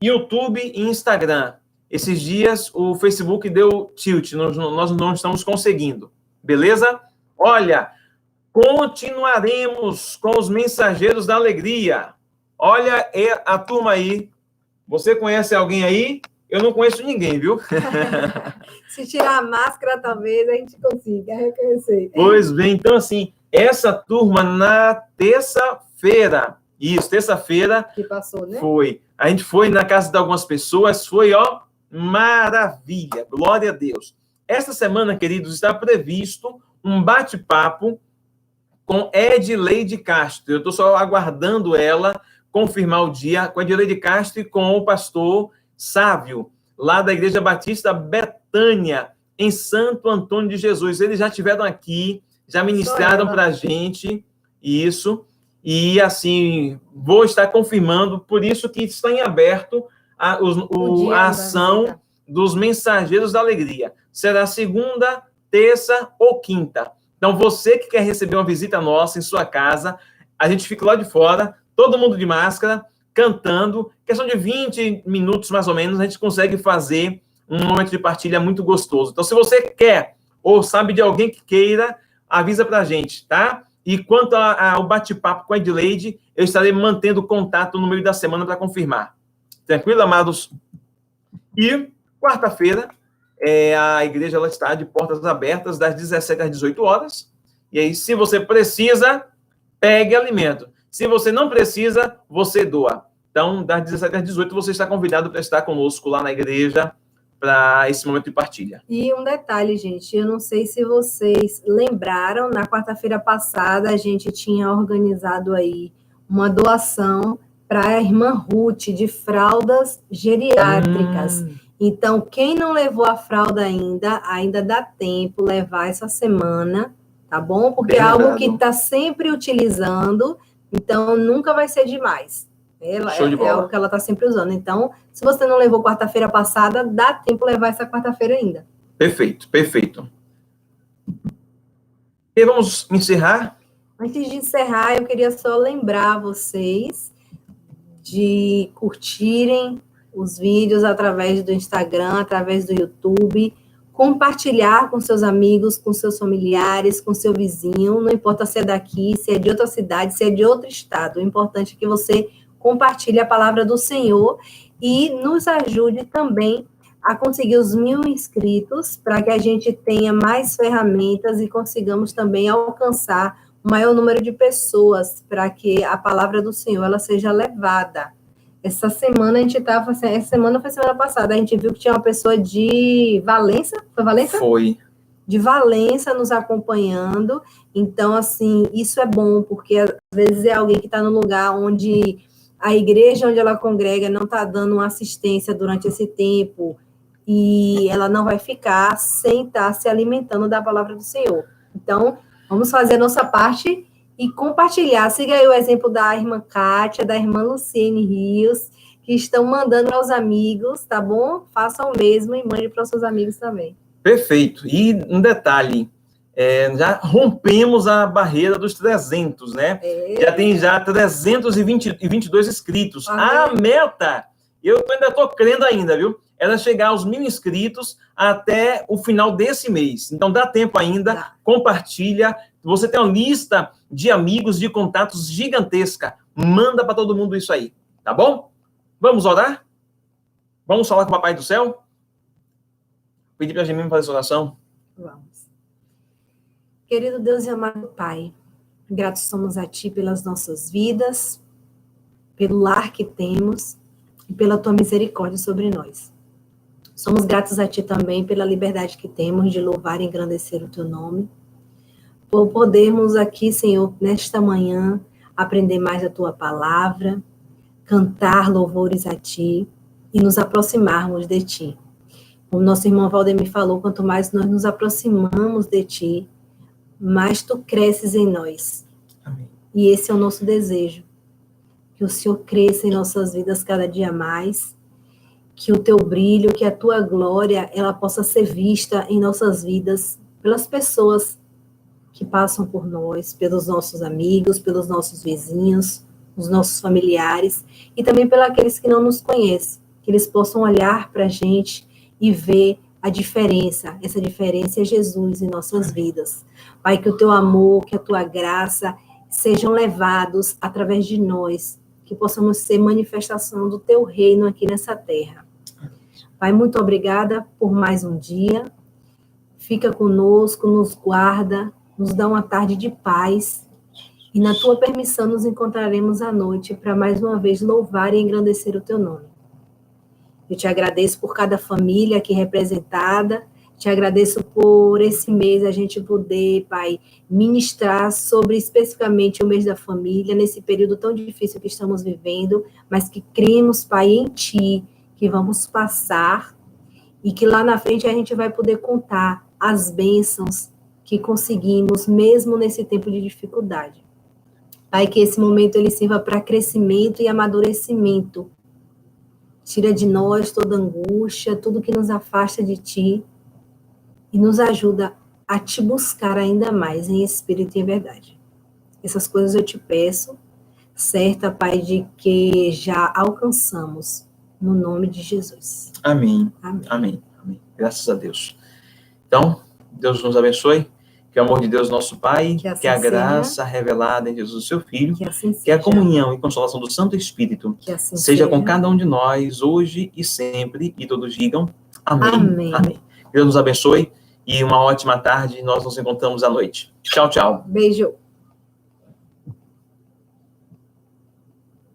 [SPEAKER 1] YouTube e Instagram. Esses dias, o Facebook deu tilt. Nós não estamos conseguindo. Beleza? Olha, continuaremos com os mensageiros da alegria. Olha a turma aí. Você conhece alguém aí? eu não conheço ninguém, viu?
[SPEAKER 2] Se tirar a máscara, talvez a gente consiga reconhecer.
[SPEAKER 1] Pois bem, então, assim, essa turma na terça-feira, isso, terça-feira,
[SPEAKER 2] Que passou, né?
[SPEAKER 1] foi. A gente foi na casa de algumas pessoas, foi, ó, maravilha, glória a Deus. Esta semana, queridos, está previsto um bate-papo com Edileide Castro. Eu estou só aguardando ela confirmar o dia com Edileide Castro e com o pastor Sávio, lá da Igreja Batista Betânia, em Santo Antônio de Jesus. Eles já estiveram aqui, já ministraram para a gente isso, e assim, vou estar confirmando, por isso que está em aberto a ação dos Mensageiros da Alegria. Será segunda, terça ou quinta. Então, você que quer receber uma visita nossa em sua casa, a gente fica lá de fora, todo mundo de máscara, cantando. Questão de 20 minutos, mais ou menos, a gente consegue fazer um momento de partilha muito gostoso. Então, se você quer ou sabe de alguém que queira, avisa pra gente, tá? E quanto ao bate-papo com a Edileide, eu estarei mantendo contato no meio da semana para confirmar. Tranquilo, amados? E quarta-feira, a igreja ela está de portas abertas das 17 às 18 horas. E aí, se você precisa, pegue alimento. Se você não precisa, você doa. Então, das 17 às 18, você está convidado para estar conosco lá na igreja para esse momento de partilha.
[SPEAKER 2] E um detalhe, gente, eu não sei se vocês lembraram, na quarta-feira passada a gente tinha organizado aí uma doação para a irmã Ruth de fraldas geriátricas. Então, quem não levou a fralda ainda dá tempo levar essa semana, tá bom? Porque é algo que está sempre utilizando, então nunca vai ser demais.
[SPEAKER 1] Show de bola.
[SPEAKER 2] É algo que ela está sempre usando. Então, se você não levou quarta-feira passada, dá tempo levar essa quarta-feira ainda.
[SPEAKER 1] Perfeito, perfeito. E vamos encerrar?
[SPEAKER 2] Antes de encerrar, eu queria só lembrar vocês de curtirem os vídeos através do Instagram, através do YouTube, compartilhar com seus amigos, com seus familiares, com seu vizinho, não importa se é daqui, se é de outra cidade, se é de outro estado, o importante é que você compartilhe a palavra do Senhor e nos ajude também a conseguir os 1.000 inscritos, para que a gente tenha mais ferramentas e consigamos também alcançar o maior número de pessoas, para que a palavra do Senhor ela seja levada. Essa semana a gente estava, essa semana foi semana passada, a gente viu que tinha uma pessoa de Valença, foi Valença?
[SPEAKER 1] Foi.
[SPEAKER 2] De Valença nos acompanhando, então, assim, isso é bom, porque às vezes é alguém que está no lugar onde a igreja onde ela congrega não está dando uma assistência durante esse tempo, e ela não vai ficar sem estar se alimentando da palavra do Senhor. Então, vamos fazer a nossa parte e compartilhar. Siga aí o exemplo da irmã Kátia, da irmã Luciene Rios, que estão mandando aos amigos, tá bom? Façam o mesmo e mande para os seus amigos também.
[SPEAKER 1] Perfeito. E um detalhe, já rompemos a barreira dos 300, né? Já tem 322 inscritos. A meta, eu ainda estou crendo ainda, viu? Era chegar aos 1.000 inscritos até o final desse mês. Então, dá tempo ainda, compartilha. Você tem uma lista de amigos, de contatos gigantesca. Manda para todo mundo isso aí, tá bom? Vamos orar? Vamos falar com o Papai do Céu? Pedir para a Gemima fazer essa oração?
[SPEAKER 2] Vamos. Querido Deus e amado Pai, gratos somos a Ti pelas nossas vidas, pelo lar que temos e pela Tua misericórdia sobre nós. Somos gratos a Ti também pela liberdade que temos de louvar e engrandecer o Teu nome, por podermos aqui, Senhor, nesta manhã, aprender mais da Tua palavra, cantar louvores a Ti e nos aproximarmos de Ti. Como nosso irmão Valdemir falou, quanto mais nós nos aproximamos de Ti, mais Tu cresces em nós.
[SPEAKER 1] Amém.
[SPEAKER 2] E esse é o nosso desejo, que o Senhor cresça em nossas vidas cada dia mais, que o Teu brilho, que a Tua glória, ela possa ser vista em nossas vidas pelas pessoas que passam por nós, pelos nossos amigos, pelos nossos vizinhos, os nossos familiares, e também pelos aqueles que não nos conhecem, que eles possam olhar para a gente e ver a diferença. Essa diferença é Jesus em nossas vidas. Pai, que o Teu amor, que a Tua graça sejam levados através de nós, que possamos ser manifestação do Teu reino aqui nessa terra. Pai, muito obrigada por mais um dia. Fica conosco, nos guarda, nos dá uma tarde de paz. E na tua permissão nos encontraremos à noite para mais uma vez louvar e engrandecer o teu nome. Eu te agradeço por cada família aqui representada. Te agradeço por esse mês a gente poder, Pai, ministrar sobre especificamente o mês da família, nesse período tão difícil que estamos vivendo, mas que cremos, Pai, em Ti, que vamos passar e que lá na frente a gente vai poder contar as bênçãos que conseguimos, mesmo nesse tempo de dificuldade. Pai, que esse momento ele sirva para crescimento e amadurecimento. Tira de nós toda angústia, tudo que nos afasta de Ti e nos ajuda a Te buscar ainda mais em espírito e em verdade. Essas coisas eu te peço, certa, Pai, de que já alcançamos, no nome de Jesus.
[SPEAKER 1] Amém.
[SPEAKER 2] Amém.
[SPEAKER 1] Amém. Amém. Graças a Deus. Então, Deus nos abençoe. Que o amor de Deus, nosso Pai,
[SPEAKER 2] Que assim
[SPEAKER 1] que a
[SPEAKER 2] seja.
[SPEAKER 1] graça revelada em Jesus, seu Filho,
[SPEAKER 2] Que assim
[SPEAKER 1] que a
[SPEAKER 2] seja.
[SPEAKER 1] comunhão e consolação do Santo Espírito
[SPEAKER 2] Que assim
[SPEAKER 1] seja com
[SPEAKER 2] seja.
[SPEAKER 1] cada um de nós, hoje e sempre, e todos digam amém.
[SPEAKER 2] Amém.
[SPEAKER 1] Amém. Deus nos abençoe e uma ótima tarde. Nós nos encontramos à noite. Tchau, tchau.
[SPEAKER 2] Beijo.